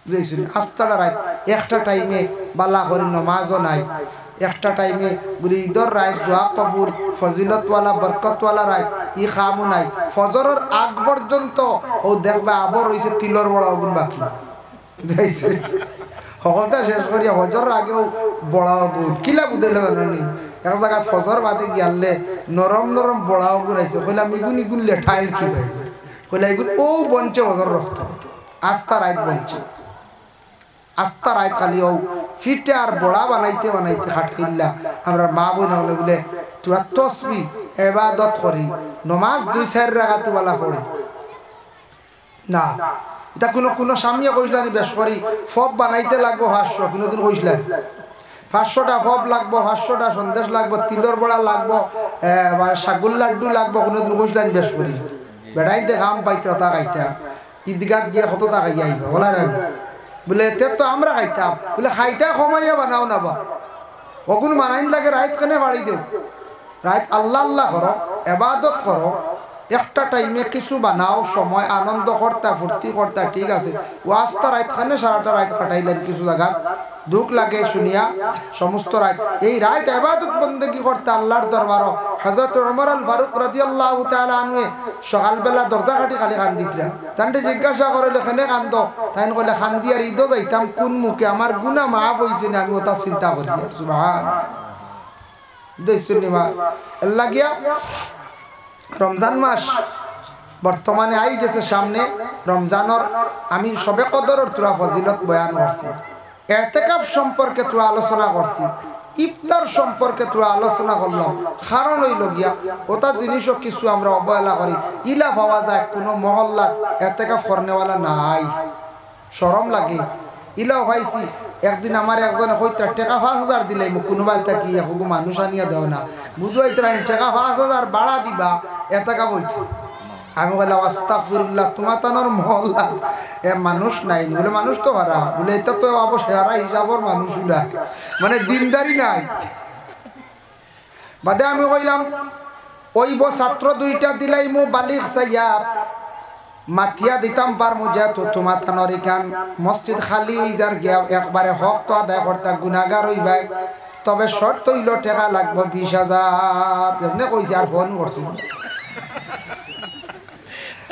বুঝেছেন আস্তারা রাত একটা টাইমে বালা করে নমাজও নাই একটা টাইমে বলি ঈদর রাত দোয়া কবুল ফজিলতওয়ালা বরকতওয়ালা রাত ই খামও নাই ফজরের আগ পর্যন্ত ও দেখবা আবার হয়েছে তিলর বড় অগুন বাকি দেখছেন সকলটা শেষ করিয়া ফজরের আগেও বড় অগুন কিলা বুঝলে নি এক জায়গায় ফজর বাদে গিয়ালে নরম নরম বড়া অগুন আইছে কইলাম ইগুন লেঠাইল কি ভাই কইলা ইগুন ও বঞ্চে ফজর রক্ত আস্তা রাত বঞ্চে আস্তা রাত খালি ও ফিটে আর বড়া বানাইতে খাটকিল্লা আমরা মা বোন হলে বলে তোরা তসবি এবাদত করি নমাজ 2-4 রাকাত ওয়ালা পড়ি না এটা কোনো সামিয়া কইসলানি বেশ করি ফব বানাইতে লাগবো 500 কোনোদিন কইসলেন 500টা ফব লাগবো 500টা সন্দেশ লাগবো তিলর বড়া লাগবো সাগুল লাড্ডু লাগবো কোনোদিন কইসলেন বেশ করি বেড়াইতে খাম পাইতে তা খাইতা ঈদগাহ গিয়ে কত টাকা আইব বলা না বলে এতে তো আমরা খাইতাম বলে খাইতে কমাইয়া বানাও না বা ওগুন মানাইন লাগে রাত কেনে বাড়ি দেও রাত আল্লাহ করো এবাদত করো একটা টাইমে কিছু বানাও সময় আনন্দ করতা ফুর্তি করতা ঠিক আছে ও আস্তা রাত খানে সারাটা রাত কাটাইলেন কিছু জায়গা দুঃখ লাগে শুনিয়া সমস্ত রাত এই রাত ইবাদত বন্দেগী করতে আল্লাহর দরবার হযরত ওমর আল ফারুক রাদিয়াল্লাহু তাআলা আনহু সকালবেলা দরজা কাটি খালি কান্দিতরা তান্ডে জিজ্ঞাসা করলে কেনে কান্দ তাইন কইলে কান্দি আর ঈদ যাইতাম কোন মুখে আমার গুনাহ মাফ হইছে না আমি ওটা চিন্তা করি সুবহান দেশুনিমা আল্লাহ গিয়া রমজান মাস বর্তমানে আই গেছে সামনে রমজানের আমি সবে কদরের তোরা ফজিলত বয়ান করছি ইতিকাফ সম্পর্কে তোরা আলোচনা করছি ইফতার সম্পর্কে তোরা আলোচনা করলাম কারণ হইল গিয়া ওটা জিনিসও কিছু আমরা অবহেলা করি ইলা পাওয়া যায় কোনো মহল্লাত ইতিকাফ করনেওয়ালা নাই শরম লাগে ইলাও পাইছি একদিন আমার একজনে কইতা টাকা 5000 দিলে মোক কোনোবাই থাকি এখন মানুষ আনিয়া দেও না বুঝাই টাকা 5000 ভাড়া দিবা ইতিকাফ হইতো আমি বললাম আস্তাগফিরুল্লাহ, তোমার তানোর মহল্লা এ মানুষ নাই বলে, মানুষ তো হারা বলে, এটা তো অবশ্যই হারা হিসাবর মানুষ না, মানে দিনদারি নাই। বাদে আমি কইলাম ওইব ছাত্র দুইটা দিলাই মু বালিক চাইয়া মাতিয়া দিতাম পারমু, যেহেতু তোমার তানোর এখান মসজিদ খালি হয়ে যার গিয়া একবারে হক তো আদায় করতা গুনাগার হইবাই, তবে শর্ত হইল টাকা লাগবো 20,000 এমনি কইছে। আর ফোন করছি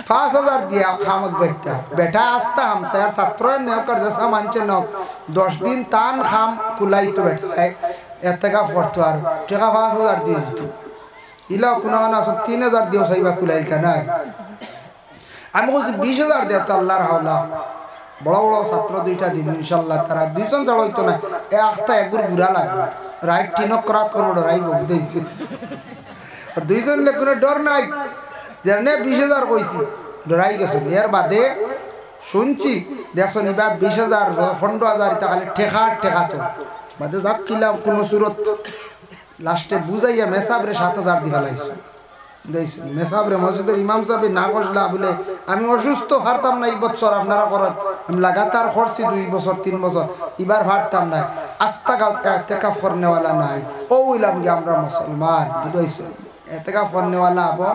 5,000 দিয়া খামত বাইতা বেটা আসতা হামসা আর ছাত্র নেওকার জেসা মানছে নক 10 দিন টান খাম কুলাইতো বেটায় এতেকা করতো আর টাকা 5,000 দিয়ে দিত। ইলা কোনো না 3,000 দিও সাইবা কুলাইল কেনা। আমি বলছি 20,000 দেও তো আল্লাহর হাওলা, বড় বড় ছাত্র দুইটা দিন ইনশাল্লাহ। তারা দুইজন ছাড়া হইতো না, একটা একগুর বুড়া লাগবে রাইট টিনক করাত করবো ডরাইব বুঝতেছি। দুইজন লোক কোনো ডর নাই, যেমনি 20,000 কইছি ডরাই গেছে। এর বাদে শুনছি দেখছো নিবার 20,000 15,000 এটা খালি ঠেকা তো বাদে যাক কিলাম কোনো সুরত লাস্টে বুঝাইয়া মেসাবরে 7,000 দিয়ে ফেলাইছে। মেসাবরে মসজিদের ইমাম সাহেব না কষলা বলে আমি অসুস্থ হারতাম না এই বছর, আপনারা করেন। আমি লাগাতার করছি 2 বছর 3 বছর, এবার হারতাম না। আস্তা গাঁও এতেকাফ করনেওয়ালা নাই, ও হইলাম গিয়ে আমরা মুসলমান বুঝাইছে। এতেকাফ করনেওয়ালা আবো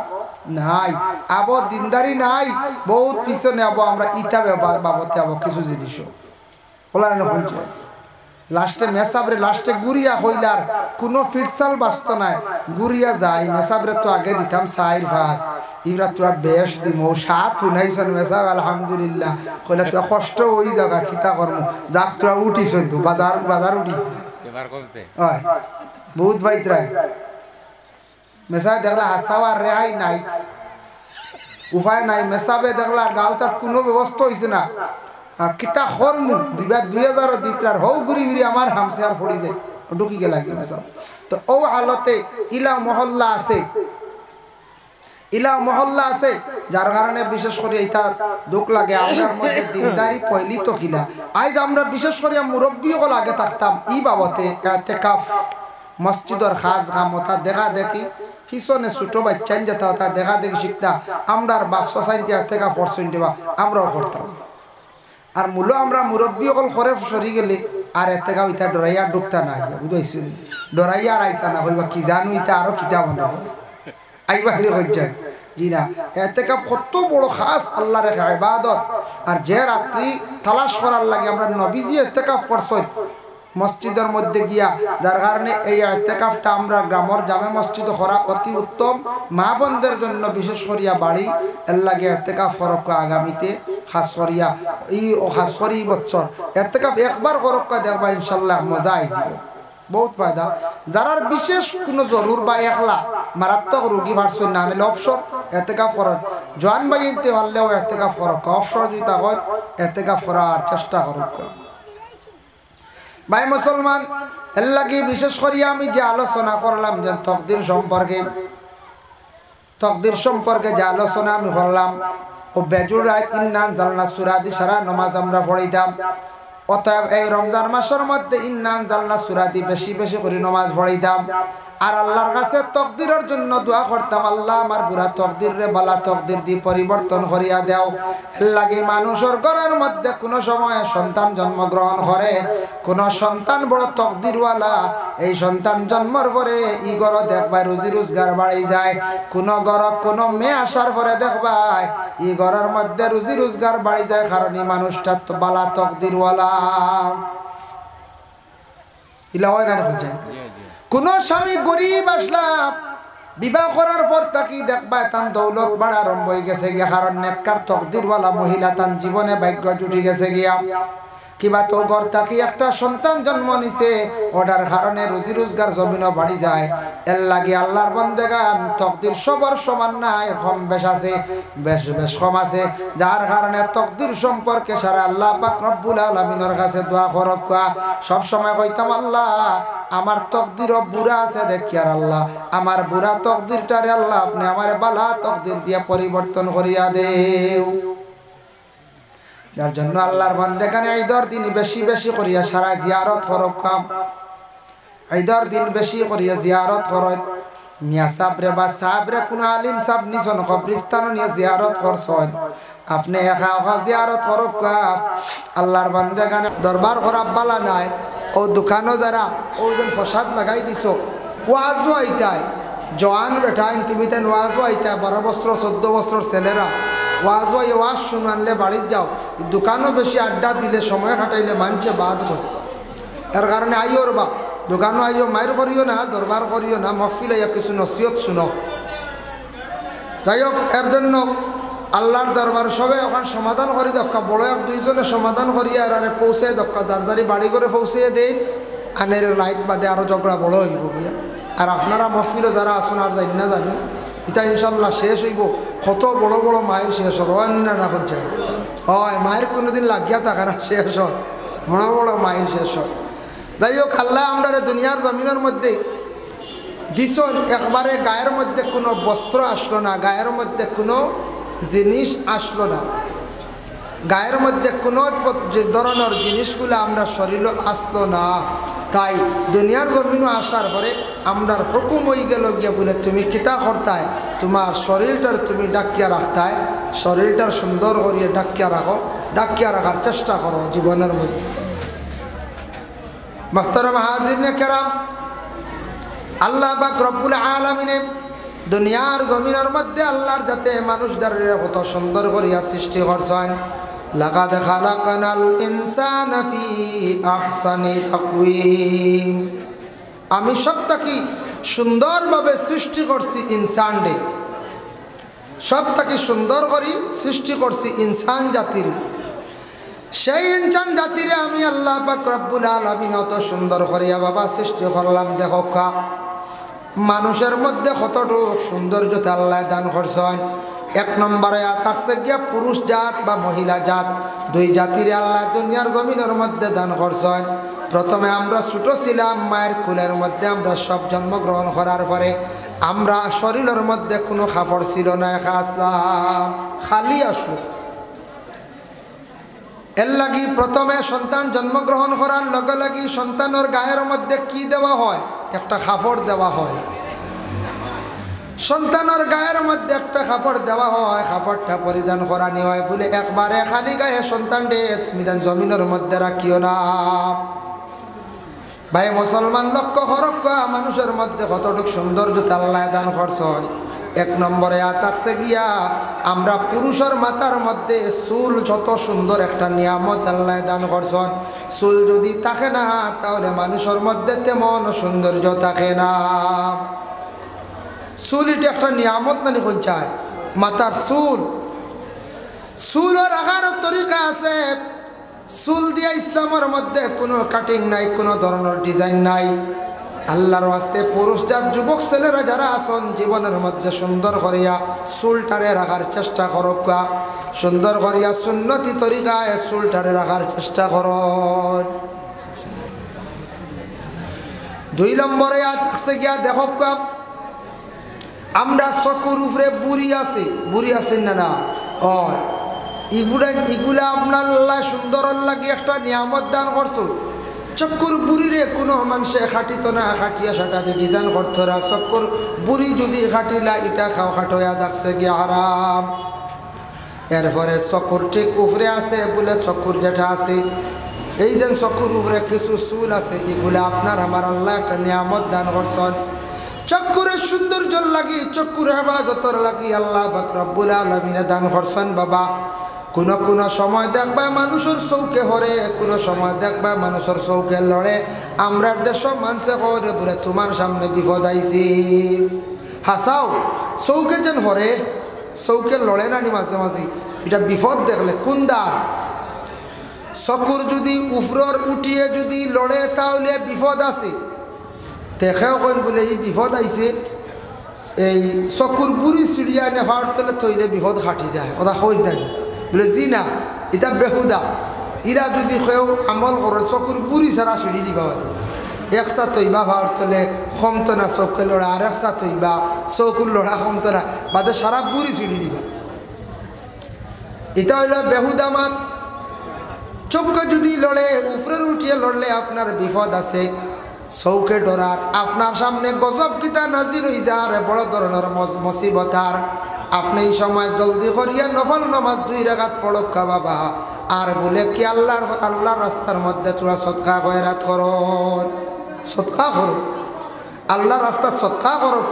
নাই, আবো দিনদারি নাই, বহুত পিছনে আবো আমরা ইটা বাবতে আবো কিছু জিনিসও ওলা না বলছে। লাস্টে মেসাবরে লাস্টে গুড়িয়া হইলার কোনো ফিটসাল বাস্ত নাই, গুড়িয়া যায় মেসাবরে তো আগে দিতাম 4 ভাস, ইরা তোরা বেশ দিম 7 উনাইছেন মেসাব আলহামদুলিল্লাহ। কইলা তোরা কষ্ট ওই জায়গা খিতা কর্ম যাক তোরা উঠিস তো বাজার উঠিস এবার কমছে হয় বহুত বাইতরাই মেসাবে দেখলা হাসাও আর রেহাই নাই, উপায় নাই। মেসাবে দেখলা গাঁও তার কোনো ব্যবস্থা হয়েছে না, আর কিতা খরমু 2,000 দিতার হৌ ঘুরি ঘুরি আমার হামসে আর পড়ি যায় ঢুকি গেলা কি মেসাব। তো ও হালতে ইলা মহল্লা আছে, যার কারণে বিশেষ করে এটা দুঃখ লাগে আপনার মধ্যে দিনদারি পয়লি তো কিলা। আজ আমরা বিশেষ করে মুরব্বীও লাগে থাকতাম ই বাবতে এতেকাফ মসজিদর খাস খামতা দেখা দেখি পিছনে ছোট বাচ্চান যেতে হতা দেখা দেখি শিখতা আমরার বাপসা সাইনতে এতেকাফ করছেন দেবা আমরাও করতাম। আর মূল আমরা মুরব্বী অকল করে সরি গেলে আর এতেকাফ ইটা ডরাইয়া ঢুকতা না বুঝাইছেন, ডরাইয়া আর আইতা না হইবা কি জানো ইটা আরো কিতা মনে হয় আইবা হয়ে যায়। জি না, এতেকাফ কত বড় খাস আল্লাহর ইবাদত। আর যে রাত্রি তালাশ করার লাগে আমরা নবীজি এতেকাফ করছেন মসজিদের মধ্যে গিয়া, যার কারণে এই ইতিকাফটা আমরা গ্রামের জামে মসজিদ করা অতি উত্তম। মা বোনদের জন্য বিশেষ করিয়া বাড়ি এর লাগে ইতিকাফ করক আগামীতে খাস করিয়া খাস করি বছর ইতিকাফ একবার করক দেখবা ইনশাল্লাহ মজা আইসিব, বহুত ফায়দা। যারা বিশেষ কোনো জরুর বা একলা মারাত্মক রোগী ভারছেন না হলে অবসর ইতিকাফ করেন, জোয়ান বাইতে পারলেও ইতিকাফ করক, অবসর যদি তখন ইতিকাফ করার চেষ্টা করক। ভাই মুসলমান, এর লাগে বিশেষ করিয়া আমি যে আলোচনা করলাম যে তকদির সম্পর্কে যে আলোচনা আমি করলাম, ও বেজুর রায় ইন্নান জালনা সূরা দি সারা নামাজ আমরা পড়িতাম। অতএব এই রমজান মাসের মধ্যে ইন্নান জালনা সূরা দি বেশি বেশি করে নামাজ পড়িতাম। আর আল্লাহর কাছে তকদিরের জন্য দোয়া করতাম, আল্লাহ আমার বুড়া তকদির রে বালা তকদির দি পরিবর্তন করিয়া দাও। এর লাগে মানুষের ঘরের মধ্যে কোনো সময় সন্তান জন্মগ্রহণ করে, কোন সন্তান বড় তকদিরওয়ালা, এই সন্তান জন্মর পরে ই ঘর দেখবাই রুজি রোজগার বাড়ি যায়। কোন ঘর কোন মেয়ে আসার পরে দেখবাই ই ঘরের মধ্যে রুজি রোজগার বাড়ি যায়, কারণ এই মানুষটা তো বালা তকদিরওয়ালা। ইলা হয় না বুঝছেন? কোন স্বামী গরিব আসলা বিবাহ করার পর তাকে দেখবা তান দৌলত বাড়া আরম্ভ হয়ে গেছে গিয়া, কারণ নেককার তকদিরওয়ালা মহিলা তান জীবনে ভাগ্য জুটি গেছে গিয়া। কিবা তো ঘর থাকি একটা সন্তান জন্ম নিছে, ওটার কারণে রুজি রোজগার জমিনও বাড়ি যায়। এর লাগে আল্লাহর বান্দাগান তকদির সবার সমান নাই, কম বেশ আছে, বেশ কম আছে। যার কারণে তকদির সম্পর্কে সারা আল্লাহ পাক রব্বুল আলামিনের কাছে দোয়া করক। সব সময় কইতাম, আল্লাহ আমার তকদিরও বুড়া আছে দেখি, আর আল্লাহ আমার বুড়া তকদিরটারে আল্লাহ আপনি আমার বালা তকদির দিয়ে পরিবর্তন করিয়া দেও। যার জন্য আল্লাহর বান্দাগান ঈদের দিন বেশি বেশি করিয়া সারা জিয়ারত করক, ঈদের দিন বেশি করিয়া জিয়ারত করক। মিয়া সাবরে বা সাবরে কোনো আলিম সাব নিছন কবরস্থান নিয়ে জিয়ারত করছেন আপনি একা একা জিয়ারত করক আল্লাহর বান্দাগানে দরবার খরাব বালা নাই ও দোকানও যারা ও যেন প্রসাদ লাগাই দিছ ওয়াজও আইতায় জওয়ান বেঠাইন তুমি তেন ওয়াজও আইতায় 12 বছর 14 বছর ছেলেরা ওয়াজও এই ওয়াজ শুনানলে বাড়ির যাও দোকানও বেশি আড্ডা দিলে সময় কাটাইলে মানছে বাদ হয় এর কারণে আইও রবা দোকানও আইও মায়ের করিও না দরবার করিও না মহফিল আইয়া কিছু নসিহত শুনো যাই হোক এর জন্য আল্লাহর দরবার সবে ওখানে সমাধান করি দক্কা বড় এক দুইজনে সমাধান করিয়া আর পৌঁছে দক্কা যার যারি বাড়ি করে পৌঁছে দেন আনের লাইট বাদে আরও ঝগড়া বড় হইব গিয়া আর আপনারা মহফিলও যারা আসুন আর যাই না জানি এটা ইনশাল্লাহ শেষ হইব কত বড় বড় মায়ের শেষ হল অন্য না হচ্ছে হয় মায়ের কোনোদিন লাগিয়া থাকে না শেষ হয় বড় বড় মায়ের শেষ হয় যাই হোক আল্লাহ আমরা দুনিয়ার জমিনের মধ্যে দিছন একবারে গায়ের মধ্যে কোনো বস্ত্র আসলো না গায়ের মধ্যে কোনো জিনিস আসলো না গায়ের মধ্যে কোনো ধরনের জিনিসগুলো আমরা শরীর আসলো না তাই দুনিয়ার জমিনও আসার পরে আমরার হুকুম হয়ে গেল গিয়া বলে তুমি কিতা করতায় তোমার শরীরটার তুমি ডাকিয়া রাখতায় শরীরটার সুন্দর করিয়ে ডাকিয়া রাখো ডাকিয়া রাখার চেষ্টা করো জীবনের মধ্যে মুহতারাম হাজিরিনে কেরাম আল্লাহ পাক রব্বুল আলামিনে দুনিয়ার জমিনের মধ্যে আল্লাহর যাতে মানুষদের কত সুন্দর করিয়া সৃষ্টি করছেন লাকাদ খালাকনাল ইনসানা ফি আহসানি তাকওয়িম আমি সবটাকে সুন্দরভাবে সৃষ্টি করছি ইনসানরে সবটাকে সুন্দর করি সৃষ্টি করছি ইনসান জাতির সেই ইনসান জাতিরে আমি আল্লাহ পাক রব্বুল আলামিন অত সুন্দর করিয়া বাবা সৃষ্টি করলাম দেখো কা মানুষের মধ্যে কতটুক সৌন্দর্যতা আল্লাহ দান করছেন এক নম্বরে থাকছে গিয়া পুরুষ জাত বা মহিলা জাত দুই জাতির আল্লাহ দুনিয়ার জমিনের মধ্যে দান করছেন প্রথমে আমরা ছোট ছিলাম মায়ের কুলের মধ্যে আমরা সব জন্মগ্রহণ করার পরে আমরা শরীরের মধ্যে কোনো কাপড় ছিল না একা আসলাম খালি আসলো এর লাগি প্রথমে সন্তান জন্মগ্রহণ করার লগে লাগি সন্তানের গায়ের মধ্যে কি দেওয়া হয় একটা কাপড় দেওয়া হয় সন্তানের গায়ের মধ্যে একটা কাপড় দেওয়া হয় কাপড়টা পরিধান করানি হয় বলে একবারে খালি গায়ে সন্তান রে তুমি জমিনের মধ্যে রাখিও না ভাই মুসলমান লক্ষ্য করক মানুষের মধ্যে কতটুক সৌন্দর্যতা আল্লাহ দান করছেন এক নম্বরে থাকছে গিয়া আমরা পুরুষের মাথার মধ্যে চুল যত সুন্দর একটা নিয়ামত আল্লাহ দান করছেন চুল যদি থাকে না তাহলে মানুষের মধ্যে তেমন সৌন্দর্য থাকে না চুল এটা একটা নিয়ামত না দেখুন চায় মাথার চুলের আগার তরিকা আছে চুল দিয়া ইসলামের মধ্যে কোনো কাটিং নাই কোনো ধরনের ডিজাইন নাই আল্লাহর ওয়াস্তে পুরুষ জাত যুবক ছেলেরা যারা আসন জীবনের মধ্যে সুন্দর করিয়া চুলটারে রাখার চেষ্টা করক সুন্দর করিয়া সুন্নতি তরিকায় চুলটারে রাখার চেষ্টা কর দুই নম্বরে থাকছে গিয়া দেখক আমরা চকুর উপরে বুড়ি আছে না না ও এগুলা আপনার আল্লাহ সুন্দর লাগে একটা নিয়ামত দান করছো চক্কর বুড়িরে কোনো মানুষে খাটিত না খাটিয়া সাটাতে ডিজাইন করতো না চক্কর বুড়ি যদি খাটিলা এটা খাও খাটোয়া দেখছে গিয়ে আরাম এরপরে চক্কর ঠিক উপরে আছে বলে চক্কর যেটা আছে এই যে চক্কর উপরে কিছু চুল আছে এগুলো আপনার আমার আল্লাহ একটা নিয়ামত দান করছেন চক্করের সৌন্দর্য লাগি চক্কর হেফাজতর লাগি আল্লাহ পাক রব্বুল আলামিন দান করছেন বাবা কোনো সময় দেখবা মানুষের চৌকে হরে কোনো সময় দেখবা মানুষের চৌকে লড়ে আমরা দেশ মানুষে হরে বলে তোমার সামনে বিপদ আইছি হাসাও চৌকে যেন হরে চৌকে লড়ে না নি মাঝে মাঝে এটা বিপদ দেখলে কুন্দার চকুর যদি উফরর উঠিয়ে যদি লড়ে তাহলে বিপদ আছে দেখেও কেন বলে এই বিপদ আইছে এই চকুর বুড়ি চিড়িয়া নেভার তলে তৈলে বিপদ খাটি যায় ওটা হই না বলে জি না এটা বেহুদা ইরা যদি কেউ আমল করে চকুর বুড়ি ছাড়া সিঁড়ি দিবা একসা তৈবা ভার তলে কমতো না চৌকে লড়া আর একসা তৈবা চৌকুর লড়া কমতো না বাদে সারা বুড়ি সিঁড়ি দিবা এটা হইল বেহুদা মাত চোখকে যদি লড়ে উপরের উঠিয়ে লড়লে আপনার বিপদ আছে চৌকে ডরার আপনার সামনে গজব কিতা নাজির হই যার বড় ধরনের মুসিবতার আপনি এই সময় জলদি করিয়া নফল নামাজ 2 রাকাত পড়কা বাবা আর বলে কি আল্লাহর রাস্তার মধ্যে তোরা সদকা খয়রাত করো সদকা করো আল্লাহর রাস্তার সদকা করো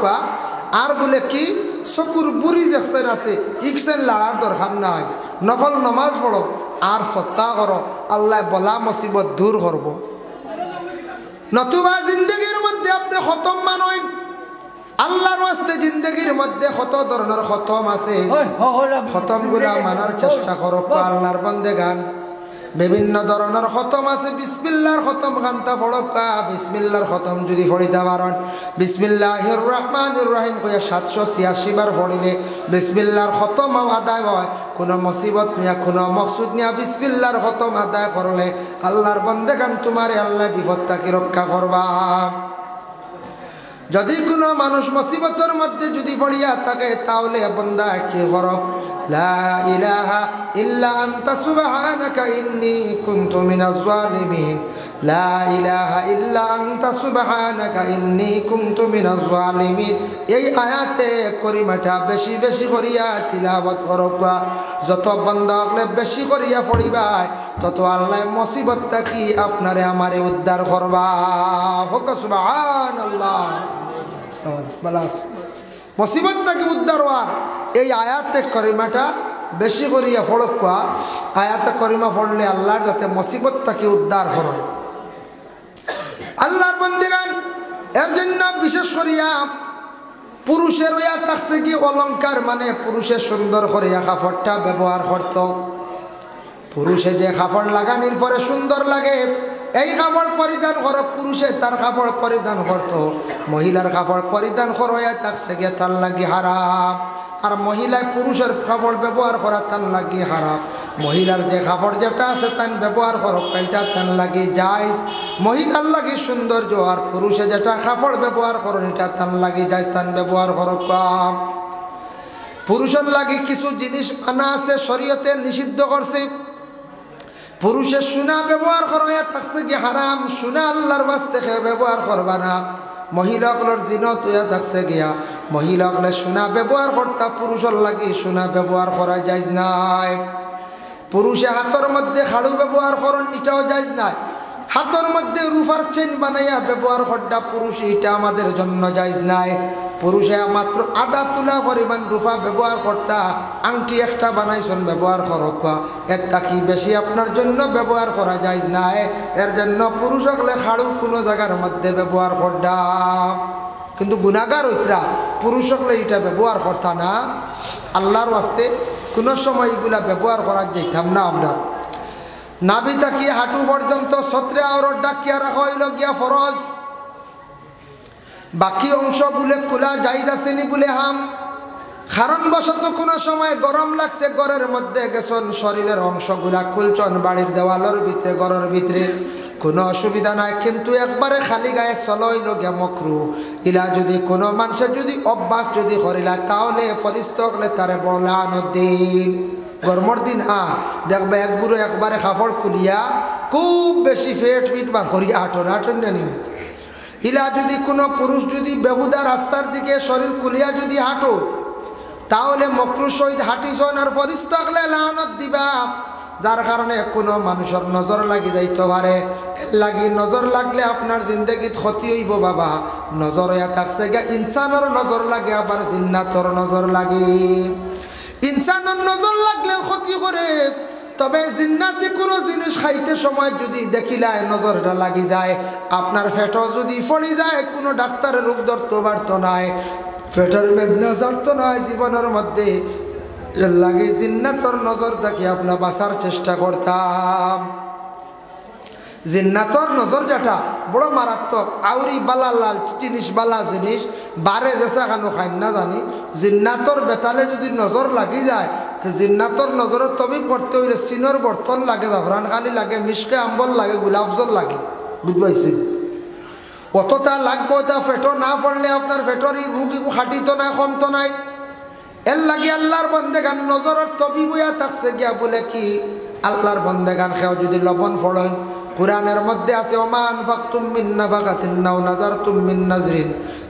আর বলে কি চকুর বুড়ি দেখছেন আছে ইকসেন লাড়ার দরকার নাই নফল নামাজ পড়ো আর সদকা করো আল্লাহ বলা মুসিবত দূর করব নতুবা জিন্দগির মধ্যে আপনি খতম মানইন আল্লাহর ওয়াস্তে জিন্দগির মধ্যে কত ধরনের খতম আছে খতমগুলা মানার চেষ্টা করো আল্লাহর বান্দেগান বিভিন্ন ধরনের খতম আছে বিসমিল্লাহর খতম খান্তা পড়কা বিসমিল্লাহর খতম যদি পড়িতে পারেন বিসমিল্লাহির রহমানির রহিম কইয়া 786 বার পড়িলে বিসমিল্লাহর খতম আদায় হয় কোনো মুসিবত নিয়া কোনো মকসুদ নিয়া বিসমিল্লাহর খতম আদায় করলে আল্লাহর বান্দেগান তোমারে আল্লাহ বিপদ থেকে রক্ষা করবা যদি কোনো মানুষ মুসিবতের মধ্যে যদি পড়িয়া থাকে তাহলে বান্দা কি করক লা ইলাহা ইল্লা আনতা সুবহানাকা ইন্নী কুনতু মিনাজ জালিমিন লা ইলাহা ইল্লা আনতা সুবহানাকা ইন্নী কুনতু মিনাজ জালিমিন এই আয়াতে করিমাটা বেশি বেশি করিয়া তিলাওয়াত করক যত বান্দা হলে বেশি করিয়া পড়িবা তত আল্লাহ মুসিবত থেকে আপনারে আমারে উদ্ধার করবা হোক সুবহানাল্লাহ মুসিবত থেকে উদ্ধার হওয়ার এই আয়াতে করিমাটা বেশি করিয়া পড়কা আয়াতে করিমা পড়লে আল্লাহর যাতে মুসিবত থেকে উদ্ধার করে আল্লাহর বান্দাগান এর জন্য বিশেষ করিয়া পুরুষের ইয়া থাকছে কি অলংকার মানে পুরুষের সুন্দর করিয়া কাপড়টা ব্যবহার করত পুরুষে যে কাপড় লাগানোর পরে সুন্দর লাগে এই কাপড় পরিধান করো পুরুষে তার কাপড় পরিধান করত মহিলার কাপড় পরিধান করো থাকছে গিয়ে তার লাগি হারাম আর মহিলায় পুরুষের কাপড় ব্যবহার করা তার লাগি হারাম মহিলার যে কাপড় যেটা আছে তান ব্যবহার করো এটা তার লাগি জায়েজ মহিলার লাগি সৌন্দর্য আর পুরুষে যেটা কাপড় ব্যবহার করো এটা তার লাগি জায়েজ তান ব্যবহার করো কম পুরুষের লাগি কিছু জিনিস আনা আছে শরীয়তে নিষিদ্ধ করছে পুরুষের সোনা ব্যবহার করা থাকছে কি হারাম সোনা আল্লাহর ওয়াস্তে ব্যবহার করবা না মহিলাগুলোর জিনত হইয়া থাকছে গিয়া মহিলাগুলো সোনা ব্যবহার করতা পুরুষের লাগি সোনা ব্যবহার করা যাইজ নাই পুরুষে হাতের মধ্যে খাড়ু ব্যবহার করেন এটাও যাইজ নাই হাতের মধ্যে রূপার চেন বানাইয়া ব্যবহার করটা পুরুষ এটা আমাদের জন্য যাইজ নাই পুরুষে মাত্র আধা তুলা পরিমাণ রূপা ব্যবহার করতা আংটি একটা বানাইছেন ব্যবহার করক এর তাকি বেশি আপনার জন্য ব্যবহার করা যাইজ নাই এর জন্য পুরুষ হলে খাড়ু কোনো জায়গার মধ্যে ব্যবহার করডা কিন্তু গুনাহগার হইতরা পুরুষ হলে এটা ব্যবহার করতা না আল্লাহর ওয়াস্তে কোনো সময় এগুলা ব্যবহার করা যাইতাম না আমরা নাভি থাকি হাঁটু পর্যন্ত 17 আওরত ডাকিয়া রাখা হইল গিয়া ফরজ বাকি অংশ বলে খোলা যাইজ আসেনি বলে হাম কারণবশত কোনো সময় গরম লাগছে ঘরের মধ্যে গেছন শরীরের অংশগুলা খুলছন বাড়ির দেওয়ালের ভিতরে ঘরের ভিতরে কোনো অসুবিধা নাই কিন্তু একবারে খালি গায়ে চলইল গিয়া মকরু ইলা যদি কোনো মানুষের যদি অভ্যাস যদি করিলা তাহলে ফরিস্ত হলে তারে বলানোর দিন গরমর দিন দেখবে এক বুড়ো একবারে কাপড় খুলিয়া খুব বেশি ফিট বার করিয়া হাঁটন জানি ইলা যদি কোনো পুরুষ যদি বেহুদা রাস্তার দিকে শরীর খুলিয়া যদি হাঁটো তাহলে মকরুর সহিত হাঁটিছন আর ফরিস্ত হলে লানত দিবা যার কারণে কোনো মানুষের নজর লাগি যাইতে পারে লাগি নজর লাগলে আপনার জিন্দগিত ক্ষতি হইব বাবা নজর হইয়া থাকছে গা ইনসানের নজর লাগে আবার জিন্নাতর নজর লাগে ইনসানের নজর লাগলে ক্ষতি করে তবে জিন্নাতে কোনো জিনিস খাইতে সময় যদি দেখিলায় নজরটা লাগি যায় আপনার পেটও যদি পড়ে যায় কোনো ডাক্তারের রোগ ধরতে পারতো নাই পেটের বেদনা জানতো না জীবনের মধ্যে এর লাগে জিন্নাতর নজর দেখে আপনার বাঁচার চেষ্টা করতাম জিন্নাতর নজর যেটা বড় মারাত্মক আউরি বালা লাল জিনিস বালা জিনিস বারে যেসা খানো খাই না জানি জিন্নাতর বেতালে যদি নজর লাগি যায় তো জিন্নাতর নজরের তবিব করতে হইলে চিনর বর্তন লাগে জাফরান খালি লাগে মিশকে আম্বল লাগে গোলাপ জল লাগে বুঝবাইছিল অতটা লাগবো তা ফেটো না পড়লে আপনার ফেটোর এই রুগী খাটিতো না কমতো নাই এর লাগে আল্লাহর বন্দেগান নজরের তবিব হইয়া থাকছে গিয়া বলে কি আল্লাহর বন্দেগান খেও যদি লবণ ফড়েন কুরআনের মধ্যে আছে ওমা আনফাকতুম মিন নাফাকাতিন নাও নাযারতুম মিন নাজরিন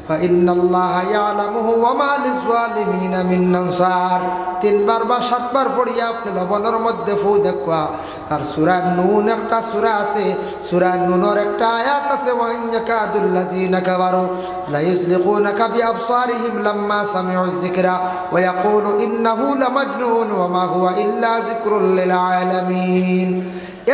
ফাইন্নাল্লাহা ইয়ালামুহু ওয়া মা লিয-যালিমিনা মিন আনসার। 3 বার বা 7 বার পড়িয়া আপনি লবণের মধ্যে ফু দেখবা। আর সূরা নূন একটা সূরা আছে, সূরা নূনের একটা আয়াত আছে ওয়া ইন ইয়াকাদুল্লাযিনা কাফারু লা ইযলিকুনাকা বিআবসারিহিম লাম্মা সামি'ু যিকরা ওয়া ইয়াকুলু ইন্নাহু লামাজনুন ওয়া মা হুয়া ইল্লা যিকরুল লিল আলামিন।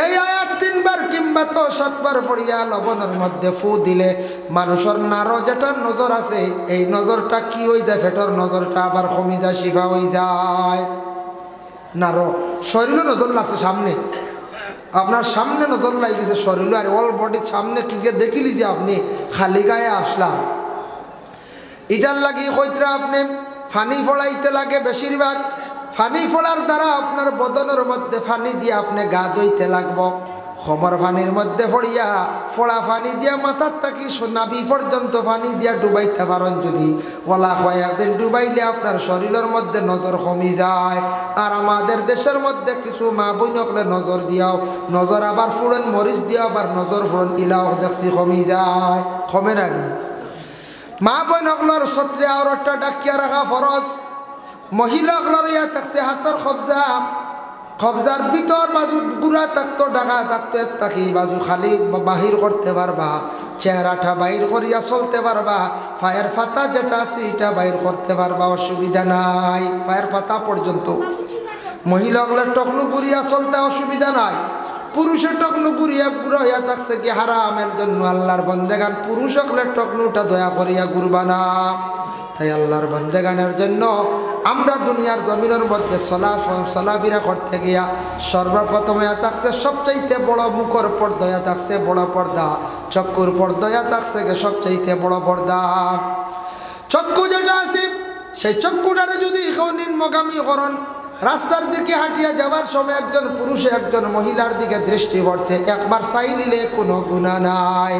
এই আয়াত 3 বার কিংবা তো 7 বার পড়িয়া লবণের মধ্যে ফু দিলে মানুষের নারো যেটা নজর আছে এই নজরটা কি হয়ে যায়, পেটর নজরটা আবার কমে যায়, শিফা হয়ে যায়। নারো শরীরে নজর লাগছে, সামনে আপনার সামনে নজর লাগিয়েছে শরীরে, আর অল বডির সামনে কি দেখিলি যে আপনি খালি গায়ে আসলাম। এটার লাগি কইতরা আপনি ফানি ফড়াইতে লাগে, বেশিরভাগ ফানি ফোড়ার দ্বারা আপনার বদনের মধ্যে ফানি দিয়ে আপনি গা ধুইতে লাগবো। খবর ফানির মধ্যে ফড়িয়া ফোড়া ফানি দিয়া মাথার থাকি নাভি পর্যন্ত ফানি দিয়া ডুবাইতে পারেন যদি ওলা কয়েকদিন ডুবাইলে আপনার শরীরের মধ্যে নজর কমি যায়। আর আমাদের দেশের মধ্যে কিছু মা বইনকলে নজর দিয়াও, নজর আবার ফুড়েন মরিচ দিয়া আবার নজর ফুড়েন ইলাও দেখছি কমি যায়, কমে নাকি? মা বইনকলর ছত্রে আওরটা ডাকিয়া রাখা ফরজ। মহিলাগুলোর ইয়া থাকছে হাতের কবজা, কবজার ভিতর বাজু গুড়া থাকতো, ডাকা থাকতো, তাকি বাজু খালি বাহির করতে পারবা, চেহারাটা বাইর করিয়া চলতে পারবা, পায়ের পাতা যেটা আছে এটা বাইর করতে পারবা, অসুবিধা নাই। পায়ের পাতা পর্যন্ত মহিলাগুলোর টকনু গুড়িয়া চলতে অসুবিধা নাই। পুরুষের টকনু গুড়িয়া গুড়া হইয়া থাকছে কি হারামের জন্য। আল্লাহর বন্দেগান পুরুষ হকলের টকনুটা দয়া করিয়া গুরবা না। তাই আল্লাহর বন্দেগানের জন্য আমরা দুনিয়ার জমিনের মধ্যে চলাফেরা করতে গিয়া সর্বপ্রথমে থাকছে সবচাইতে বড় মুখর পর্দয়া থাকছে বড় পর্দা, চক্ষুর পর্দয়া থাকছে সবচাইতে বড় পর্দা। চক্ষু যেটা আছে সেই চক্ষুটারে যদি কেউ নিম্নগামী করেন, রাস্তার দিকে হাঁটিয়া যাবার সময় একজন পুরুষে একজন মহিলার দিকে দৃষ্টি পড়ছে, একবার চাইলে কোনো গুনাহ নাই,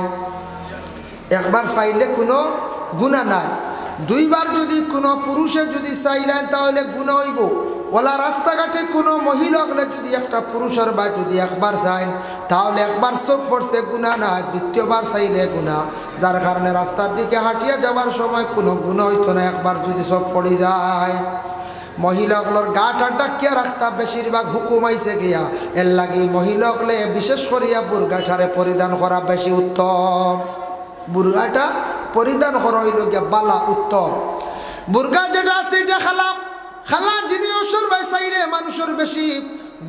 একবার চাইলে কোনো গুনাহ নাই। 2 বার যদি কোনো পুরুষে যদি চাইলেন তাহলে গুনাহ হইব। ওলা রাস্তাঘাটে কোনো মহিলা হলে যদি একটা পুরুষের বা যদি একবার চাইন তাহলে একবার চোখ পড়ছে গুনাহ না, দ্বিতীয়বার চাইলে গুনাহ। যার কারণে রাস্তার দিকে হাঁটিয়া যাওয়ার সময় কোনো গুনাহ হইতো না, একবার যদি চোখ পড়ে যায়। মহিলাগুলোর গাটা ডাকিয়া রাখতা বেশিরভাগ হুকুম আইছে গিয়া, এর লাগে মহিলাগুলো বিশেষ করিয়া বুরগাটারে পরিধান করা বেশি উত্তম। বুরগাটা পরিধান করা হইল গিয়া বালা উত্তম। বুরগা যেটা আছে এটা খালা খালা জিনিসের বাঁচাইলে মানুষের বেশি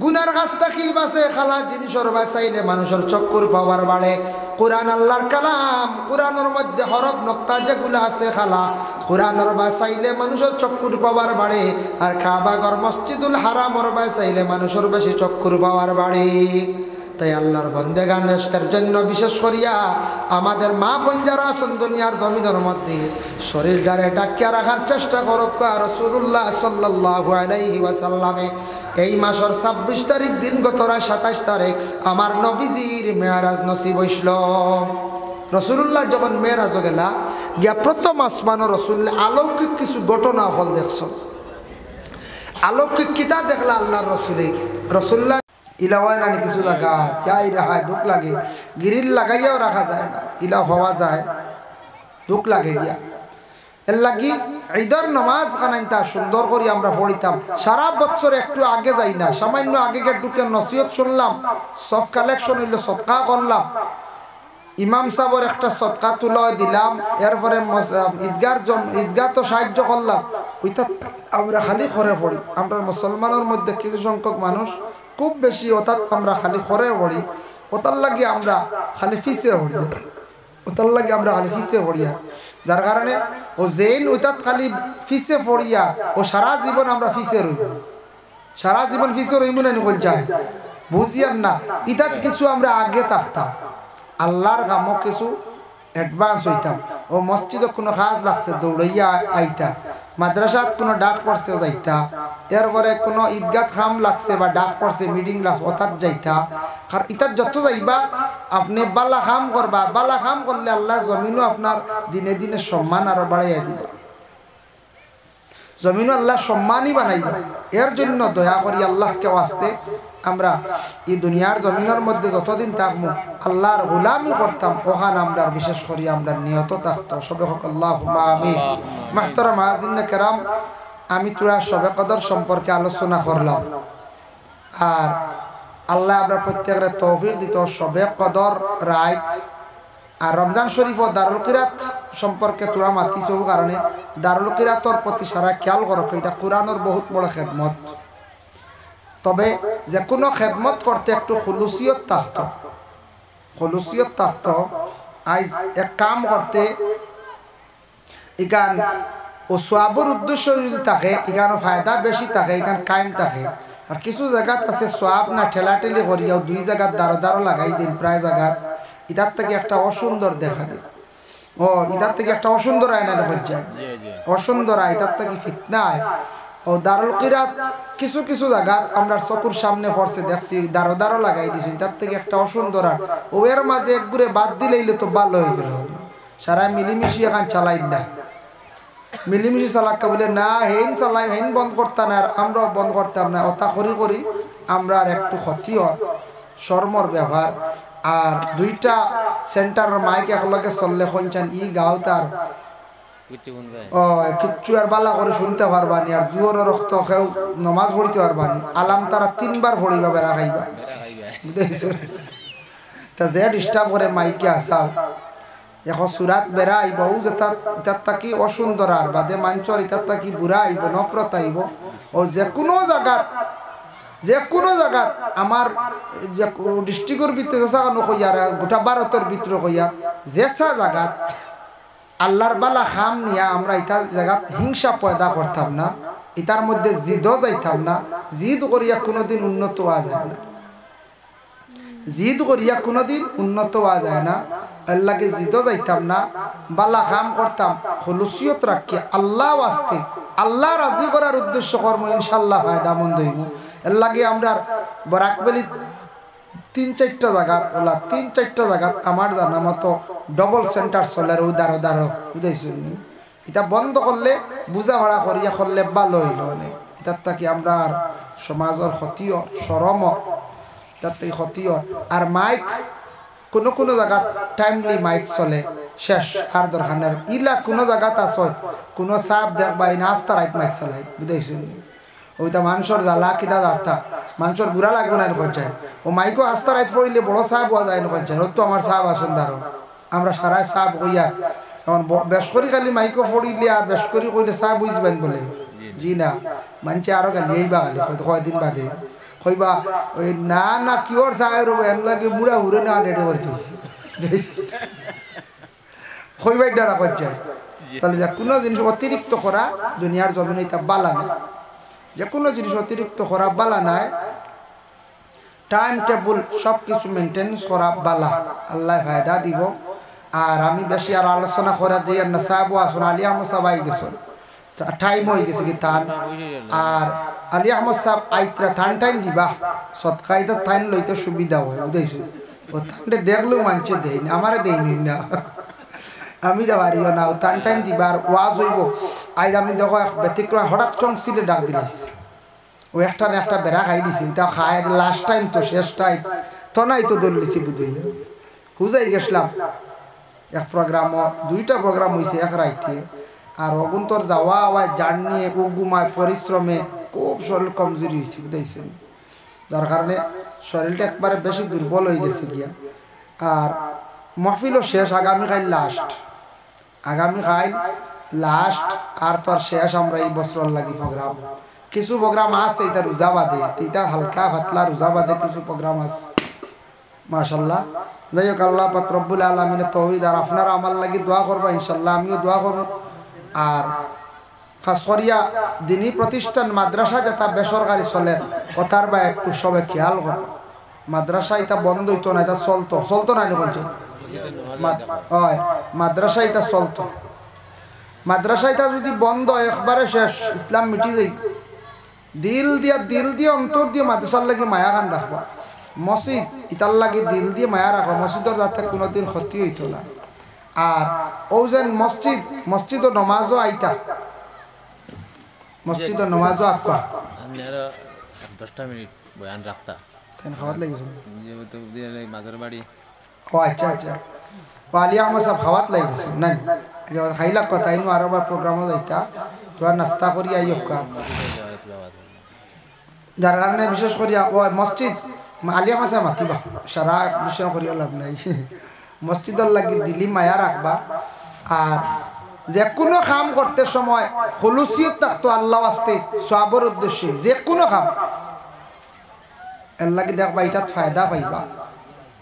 গুনার কাছ থেকে বাঁচে। খালা জিনিসের বাঁচাইলে মানুষের চক্কর পাওয়ার বাড়ে। কোরআন আল্লাহর কালাম, কোরআনের মধ্যে হরফ নক্তা যেগুলো আছে খালা কোরআনের বাঁচাইলে মানুষের চক্কর পাওয়ার বাড়ে। আর কাবাগর মসজিদুল হারামর বাঁচাইলে মানুষের বেশি চক্কর পাওয়ার বাড়ে। তাই আল্লাহর বন্দেগানের জন্য বিশেষ করিয়া আমাদের মা বোন যারা আছেন দুনিয়ার জমিনের মধ্যে শরীরটারে ডাকিয়া রাখার চেষ্টা করুক। রাসূলুল্লাহ সাল্লাল্লাহু আলাইহি ওয়াসাল্লামে এই মাসের 26 তারিখ দিন গত 27 তারিখ আমার নবীজির মেরাজ নসিব হইল। রসুল্লাহ যখন মেরাজ গেলা গিয়া প্রথম আসমান রসুল্লাহ অলৌকিক কিছু ঘটনা হল দেখছ। অলৌকিক কিতা দেখলা আল্লাহর রসুল্লাহ ইলাওয়ায় নানি কিছু জায়গা ইলাহায় দুঃখ লাগে, গিরিল লাগাইয়াও রাখা যায় না, ইলা হওয়া যায়, দুঃখ লাগে গিয়া। এর লাগি ঈদের নামাজ খানাইতা সুন্দর করে আমরা পড়িতাম। সারা বছর একটু আগে যাই না, সামান্য আগে ঢুকে নসিহত শুনলাম, সব কালেকশন হইল, সৎকা করলাম, ইমাম সাহেবের একটা সৎকা তুলা দিলাম, এরপরে ঈদগাহ তো সাহায্য করলাম। ওইটা আমরা খালি করে পড়ি। আমরা মুসলমানের মধ্যে কিছু সংখ্যক মানুষ খুব বেশি অর্থাৎ আমরা খালি করে পড়ি, ওটার লাগে আমরা খালি ফিসে পড়ি, ওটার লাগে আমরা খালি ফিসে পড়িয়া, যার কারণে ও জেন ওইটাত খালি ফিসে পড়িয়া ও সারা জীবন আমরা ফিসে রইব, সারা জীবন ফিসে রইব না নিকল যায় বুঝিয়ান না। ইটাত কিছু আমরা আগে থাকতাম, আল্লাহর কামও কিছু অ্যাডভান্স হইতাম। ও মসজিদে কোনো কাজ লাগছে দৌড়াইয়া আইতা, মাদ্রাসাত কোনো ডাক পড়ছে যাইতা, এরপরে কোনো ঈদগাহ খাম লাগছে বা ডাক পড়ছে মিটিং লাগছে অর্থাৎ যাইতা। আর ইতাত যত যাইবা আপনি বালা খাম করবা, বালা খাম করলে আল্লাহ জমিনও আপনার দিনে দিনে সম্মান আরো বাড়াইয়া দিবা। জমিন আল্লাহ সম্মানই বানাইব। এর জন্য দয়া করি আল্লাহকে ওয়াস্তে আমরা এই দুনিয়ার জমিনের মধ্যে যতদিন থাকবো আল্লাহর গোলামি করতাম, ওখান আমরা বিশেষ করি আমরা নিয়ত থাকতো। সবে হক আল্লাহুম্মা আমিন। মাহতারাম হাজিরিন কেরাম, আমি তোরা শবে কদর সম্পর্কে আলোচনা করলাম, আর আল্লাহ আমরা প্রত্যেকের তৌফিক দিত শবে কদর রাত আর রমজান শরীফ ও দারুল কিরাত সম্পর্কে তোরা মাতিছ, কারণে দারুল কিরাতর প্রতি সারা খেয়াল করো, এটা কোরআনের বহুত বড় খেদমত। তবে যে কোনো খেদমত করতে একটু খুলুসিয়ত থাকতো, খুলুসিয়ত থাকতো। আজ এক কাম করতে ইকান ও সোয়াবর উদ্দেশ্য যদি থাকে, এখানে ফায়দা বেশি থাকে, এখানে কায়েম থাকে। আর কিছু জায়গাত আছে সোয়াব না ঠেলাঠেলি করিয়াও দুই জায়গার দাঁড়ো দাঁড়ো লাগাই দিন, প্রায় জায়গার ইটার থেকে একটা অসুন্দর দেখা দেয়। ও ইটার থেকে একটা অসুন্দর আয় না যায়, অসুন্দর আয়, ইটার থেকে ফিতনা আয়। ও দারুল কিরাত কিছু কিছু জায়গাত আমরা চকুর সামনে পড়ছে দেখছি, দাঁড়ো দাঁড়ো লাগাই দিছি, ইটার থেকে একটা অসুন্দর আর ও এর মাঝে একগুড়ে বাদ দিলেইলে তো ভালো হয়ে গেল। সারা মিলিমিশি এখন চালাই না, মিলিমিশি চালাক্কা বলে না হেন চালাই, হেন বন্ধ করতাম না, আর আমরাও বন্ধ করতাম না। ওটা করি করি আমরা আর একটু ক্ষতি হয় শর্মর ব্যবহার। আর দুইটা সেন্টারের মাইক একলগে চললে কনচান ই গাও তার ও কিচ্ছু আর বালা করে শুনতে পারবানি, আর জোর রক্ত খেয়েও নমাজ পড়িতে পারবানি। আলাম তারা 3 বার পড়িবা, বেড়া খাইবা, বুঝেছো? তা যে ডিস্টার্ব করে মাইকে আসাও এখন সুরাত বেড়া আইব, ও যে ইতার তাকি অসুন্দর আর বাদে মাঞ্চর ইতার তাকি বুড়া আইব, নফরত আইব। ও যে কোনো জায়গাত আমার যে ডিস্ট্রিক্টর ভিতরে কইয়া গোটা ভারতের ভিতরে কইয়া যেসা জায়গাত আল্লাহর বালা খাম নিয়া আমরা ইতার জায়গাত হিংসা পয়দা করতাম না, ইতার মধ্যে জিদও যাইতাম না। জিদ করিয়া কোনোদিন উন্নত হওয়া যায় না, জিদ করিয়া কোনোদিন উন্নত হওয়া যায় না। আল্লাহকে জিদও যাইতাম না, বালা খাম করতাম খুলুসিয়ত রাখিয়া আল্লাহ ওয়াস্তে, আল্লাহ রাজি করার উদ্দেশ্য কর্ম, ইনশাল্লাহ ফায়দা মন্দ হইব। এর লাগে আমরা বরাকবেলি 3-4টা জায়গাত ওলা 3-4টা জায়গাত আমার জানা মতো ডবল সেন্টার চলে, উদারো দারো বুঝাইছি। এটা বন্ধ করলে বুঝা ভাড়া করিয়া করলে ভালো হইল। এটার থাকি আমরা আর সমাজের ক্ষতিও সরম, এটার থেকে ক্ষতিও। আর মাইক কোনো কোনো জায়গাত টাইমলি মাইক চলে, শেষ আর দরকার নেই। ইলা কোনো জায়গাত আছে কোনো সাপ দেখবা এই নাস্তা রাইত মাইক চালাই, বুঝাইছেন? ওইটা মানুষের জ্বালা কিনা যাতা মানুষের বুড়া লাগবে না এরকম চাই। ও মাইকও আস্তা রাইত পড়লে বড় সাপ হওয়া যায় এরকম চাই। ওর তো আমার সাপ আসুন দারো, আমরা সারাই সাপ হইয়া এখন বেশ করি খালি মাইকও পড়িলে আর বেশ করি কইলে সাপ বুঝবেন বলে জি না মানছে আরো গালি এইবা খালি কয়দিন বাদে কইবা ওই না না কিওর সাহেব রব এর লাগে বুড়া ঘুরে না রেডি করতে কইবাই ডারা করছে। তাহলে যা কোনো জিনিস অতিরিক্ত করা দুনিয়ার জমিনে এটা বালা নাই, যে কোনো জিনিস অতিরিক্ত করা বালা নাই। টাইম টেবল সব কিছু মেনটেন্স করা বালা, আল্লাহ ফায়দা দিব। আর আমি বেশি আর আলোচনা করা যে না সাহেব আসুন আলী আহমদ সাহেব আই গেছেন, টাইম হয়ে গেছে কি তান। আর আলী আহমদ সাহেব আইতরা থান টাইম দিবা সৎকাইতে থাইন লইতে সুবিধা হয়, বুঝাইছো? ও থানটা দেখলেও মানছে দেয় না, আমারে দেয়নি না, আমি যাবারিও না। ও থান টাইম দিবা আর ওয়াজ হইব। আজ আমি দেখো ব্যতিক্রম হঠাৎ টংসিলে ডাক দিলাইস, ও একটা না একটা বেড়া খাই দিছি, তা খায় লাস্ট টাইম তো শেষ টাইম তো নাই তো দলিছি বুঝাইয়া হুজাই গেছিলাম। এক প্রোগ্রাম 2টা প্রোগ্রাম হয়েছে এক রাইতে। আর অগুন্তর যাওয়া আওয়াজ জার্নি ও ঘুমায় পরিশ্রমে খুব শরীর কমজোরি হয়েছে, বুঝাইছেন? যার কারণে শরীরটা একবারে বেশি দুর্বল হয়ে গেছে গিয়া। আর মাহফিলও শেষ, আগামীকাল লাস্ট, আগামীকাল লাস্ট। আর তোর শেষ আমরা এই বছর লাগি প্রোগ্রাম। কিছু প্রোগ্রাম আছে এটা রোজা বাদে, এটা হালকা পাতলা রোজা বাদে কিছু প্রোগ্রাম আছে মাশাল্লাহ। যাই হোক আল্লাহ পাক রব্বুল আলামিনের তৌহিদ। আর আপনারা আমার লাগি দোয়া করবা, ইনশাল্লাহ আমিও দোয়া করব। আর খাস করিয়া দিনী প্রতিষ্ঠান মাদ্রাসা যেটা বেসরকারি চলে কথার বা একটু সবে খেয়াল করব। মাদ্রাসা এটা বন্ধ হইতো না, এটা চলতো না বলছে হয়। মাদ্রাসা এটা চলতো, মাদ্রাসা এটা যদি বন্ধ একবারে শেষ, ইসলাম মিটি যাই। দিল দিয়ে অন্তর দিয়ে মাদ্রাসার লাগি মায়া গান রাখবা। মসজিদ ইটার লাগে দিল দিয়ে মায়া রাখবা, মসজিদের যাতে কোনোদিন ক্ষতি হইতো না। আর ও যেন মসজিদ ও নমাজও আইতা, মসজিদ নামাজও আক্কা আপনি আরো 10টা মিনিট বয়ান রাখতা তাই খাওয়াত লাগিছে যেহেতু দিলে মাঝের বাড়ি ও আচ্ছা আচ্ছা পালিয়া আমার সব খাওয়াত লাগিছে না খাইলা কথা ইনো আরবার প্রোগ্রামও যাইতা তো নাস্তা করি আইয়কা যার কারণে বিশেষ করি ও মসজিদ আলিয়া মাসা মাতিবা সারা বিষয় করিয়া লাভ নাই মসজিদের লাগি দিলি মায়া রাখবা আর যে কোনো কাম করতে সময় খুলুসিয়ত থাকতো আল্লাহ আসতে সওয়াবের উদ্দেশ্যে যে কোনো কাম এর লাগি দেখবা এটাত ফায়দা পাইবা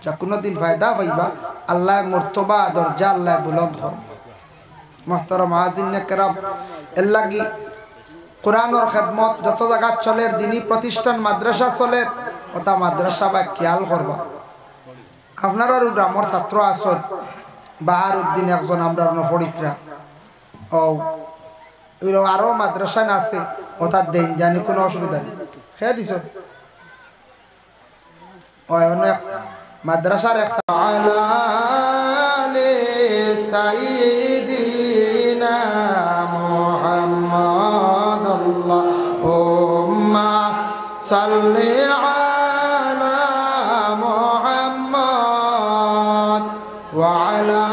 যা কোনো দিন ফায়দা পাইবা আল্লাহ মর্তবা দরজা আল্লাহ বুলন্দ করবে মুহতারাম মুআজ্জিন کرام এর লাগি কোরআনের খেদমত যত জায়গা চলে দিনী প্রতিষ্ঠান মাদ্রাসা চলে ওটা মাদ্রাসা বা খেয়াল করবা আপনারা গ্রামের ছাত্র আসন বাহারউদ্দিন একজন আমরা নফরিতরা ও এগুলো আরও মাদ্রাসায় আছে ওটার দেন জানি কোনো অসুবিধা নেই খেয়ে দিছ অনেক মাদ্রাসার এক সাইয়্যিদিনা মুহাম্মদ আল্লাহুম্মা সাল্লি আলা মুহাম্মদ ওয়া আলা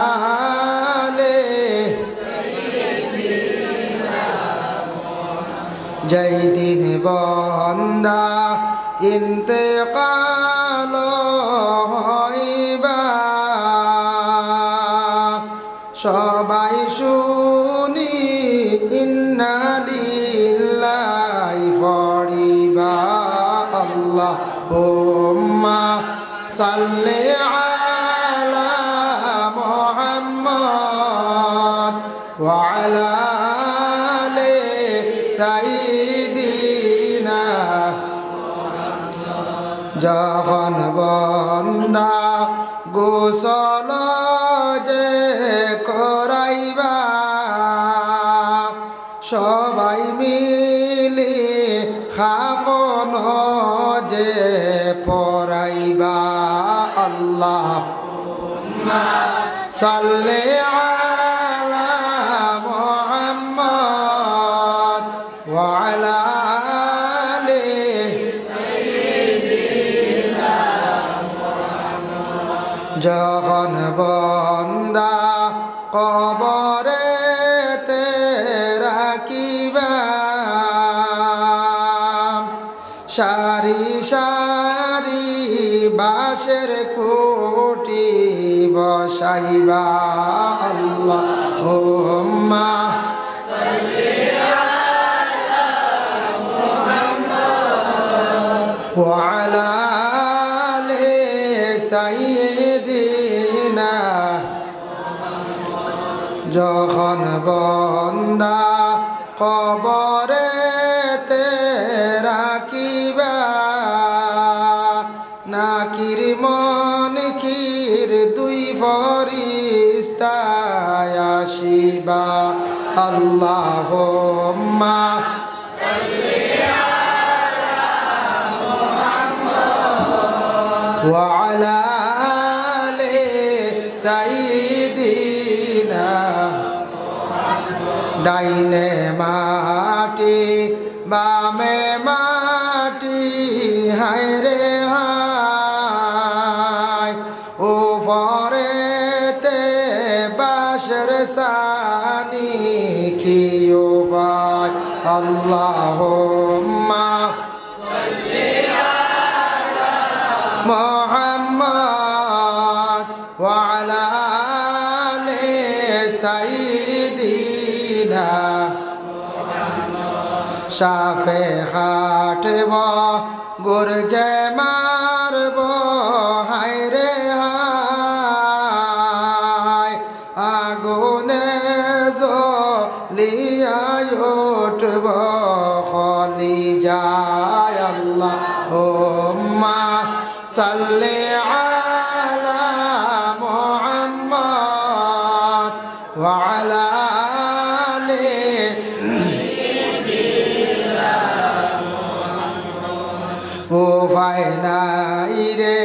जय दिन बंदा इंतकाल हইবা সবাই শুনি ইন্না লিল্লাহি পড়িবা আল্লাহুম্মা সাল্লি আলা মুহাম্মদ ওয়া আলা যখন বন্দা গোসল যে করাইবা সবাই মিলি খাফন যে পরাইবা আল্লাহুম্মা সাল্লি আলা মুহাম্মদ ওয়া আলা যখন বন্দা কবরেতে রাখিবা সারি সারি বাঁশের খুঁটি বসাইবা আল্লাহুম্মা সাল্লি আলা মুহাম্মদ ওয়া আলা সাইয়্যিদিনা যখন বন্দা কবরেতে রাখিবা নাকির মুনকির দুই ফেরেশতা আসিবা আল্লাহুম্মা সাল্লি আলা মুহাম্মদ ওয়া আলা সাইয়্যিদিনা ডাইনে মাটি বামে মাটি হায় রে হায় উপরেতে বাঁশের সানি কিও ভাই আল্লাহুম্মা সাল্লি আলা মুহাম্মদ ওয়া আলা আলি সাইয়্যিদিনা শাফে খাটব গুরজে মারব হায় রে হায় আগুনে জ্বলিয়া উঠব খলি যায় আল্লাহুম্মা সাল্লি আলা মুহাম্মদ ওয়া আলা আলি উপায় নাই রে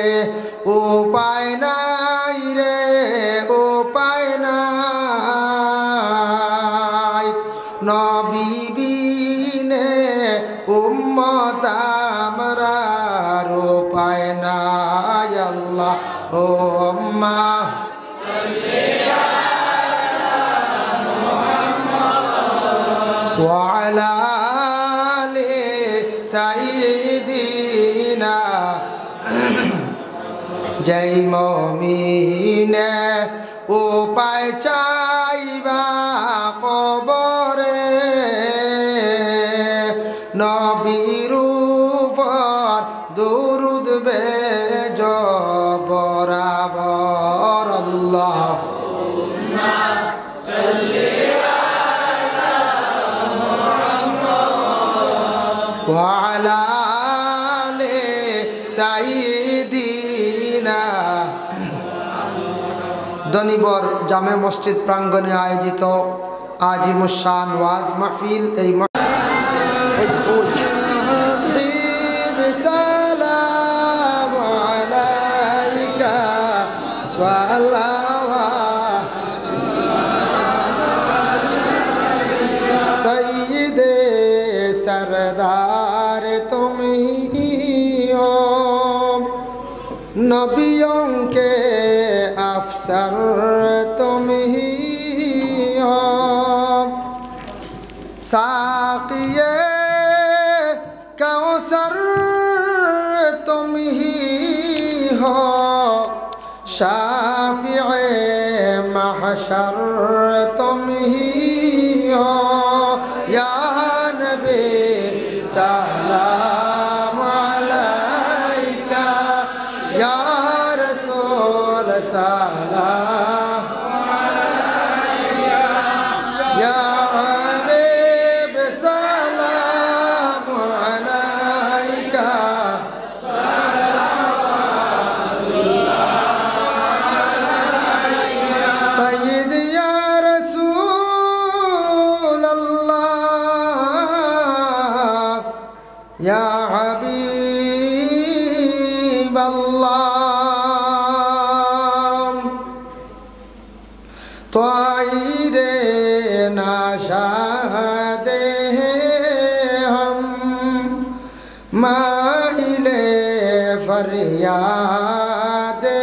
উপায় নাই রে উপায় নাই নবী বিনে উম্মত আমরার উপায় নাই আল্লাহ উম্মা وعلى آل سيدنا जय मोमिने उपाय चाइबा कबरे नबीर ऊपर दुरूद भेजो बराबर अल्लाहुम्मा सल्ली अला मुहम्मद व अला आलि साय्यिदिना दनिबर जामे मस्जिद प्रांगणे आयोजित आजिमुशान वाज महफिल सलाम अलैका सय्यदे सरदार तुम ही हो नबियों के अफसर तुम ही हो साक़िए कौसर तुम ही हो शाफ़िए महशर तुम ही हो या नबी सलाम अलैका या रसूल सलाम अलैका या हबीब सलाम अलैका सय्यद या रसूल अल्लाह या हबीब अल्लाह त्वाइरे नाशादे हम माइले फरियादे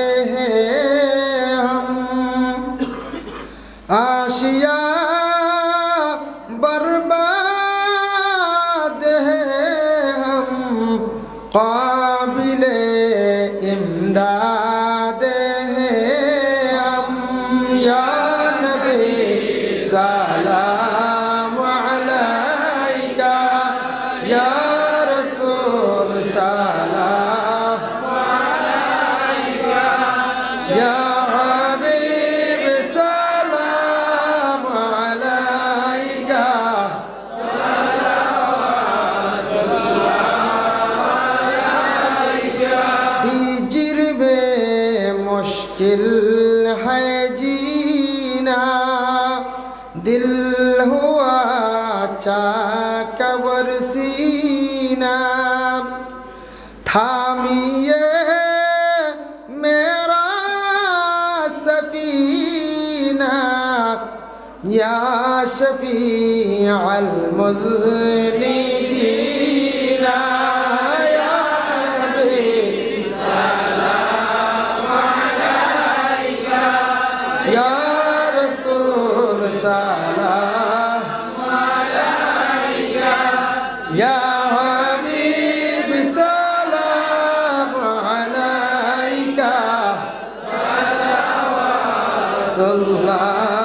हम आशिया बर्बाद है हम काबिले इमदाद है हम या नबी सलाम अलैका या रसूल सलाम अलैका या हबीब सलाम अलैका हिज्र में मुश्किल है जीना दिल हुआ चाकवर सीना थामिए मेरा सफीना या शफी अल मुज़निबीना या नबी सलाम अलैका या रसूल सलाम अलैका या हबीब सलाम अलैका सलावतुल्लाह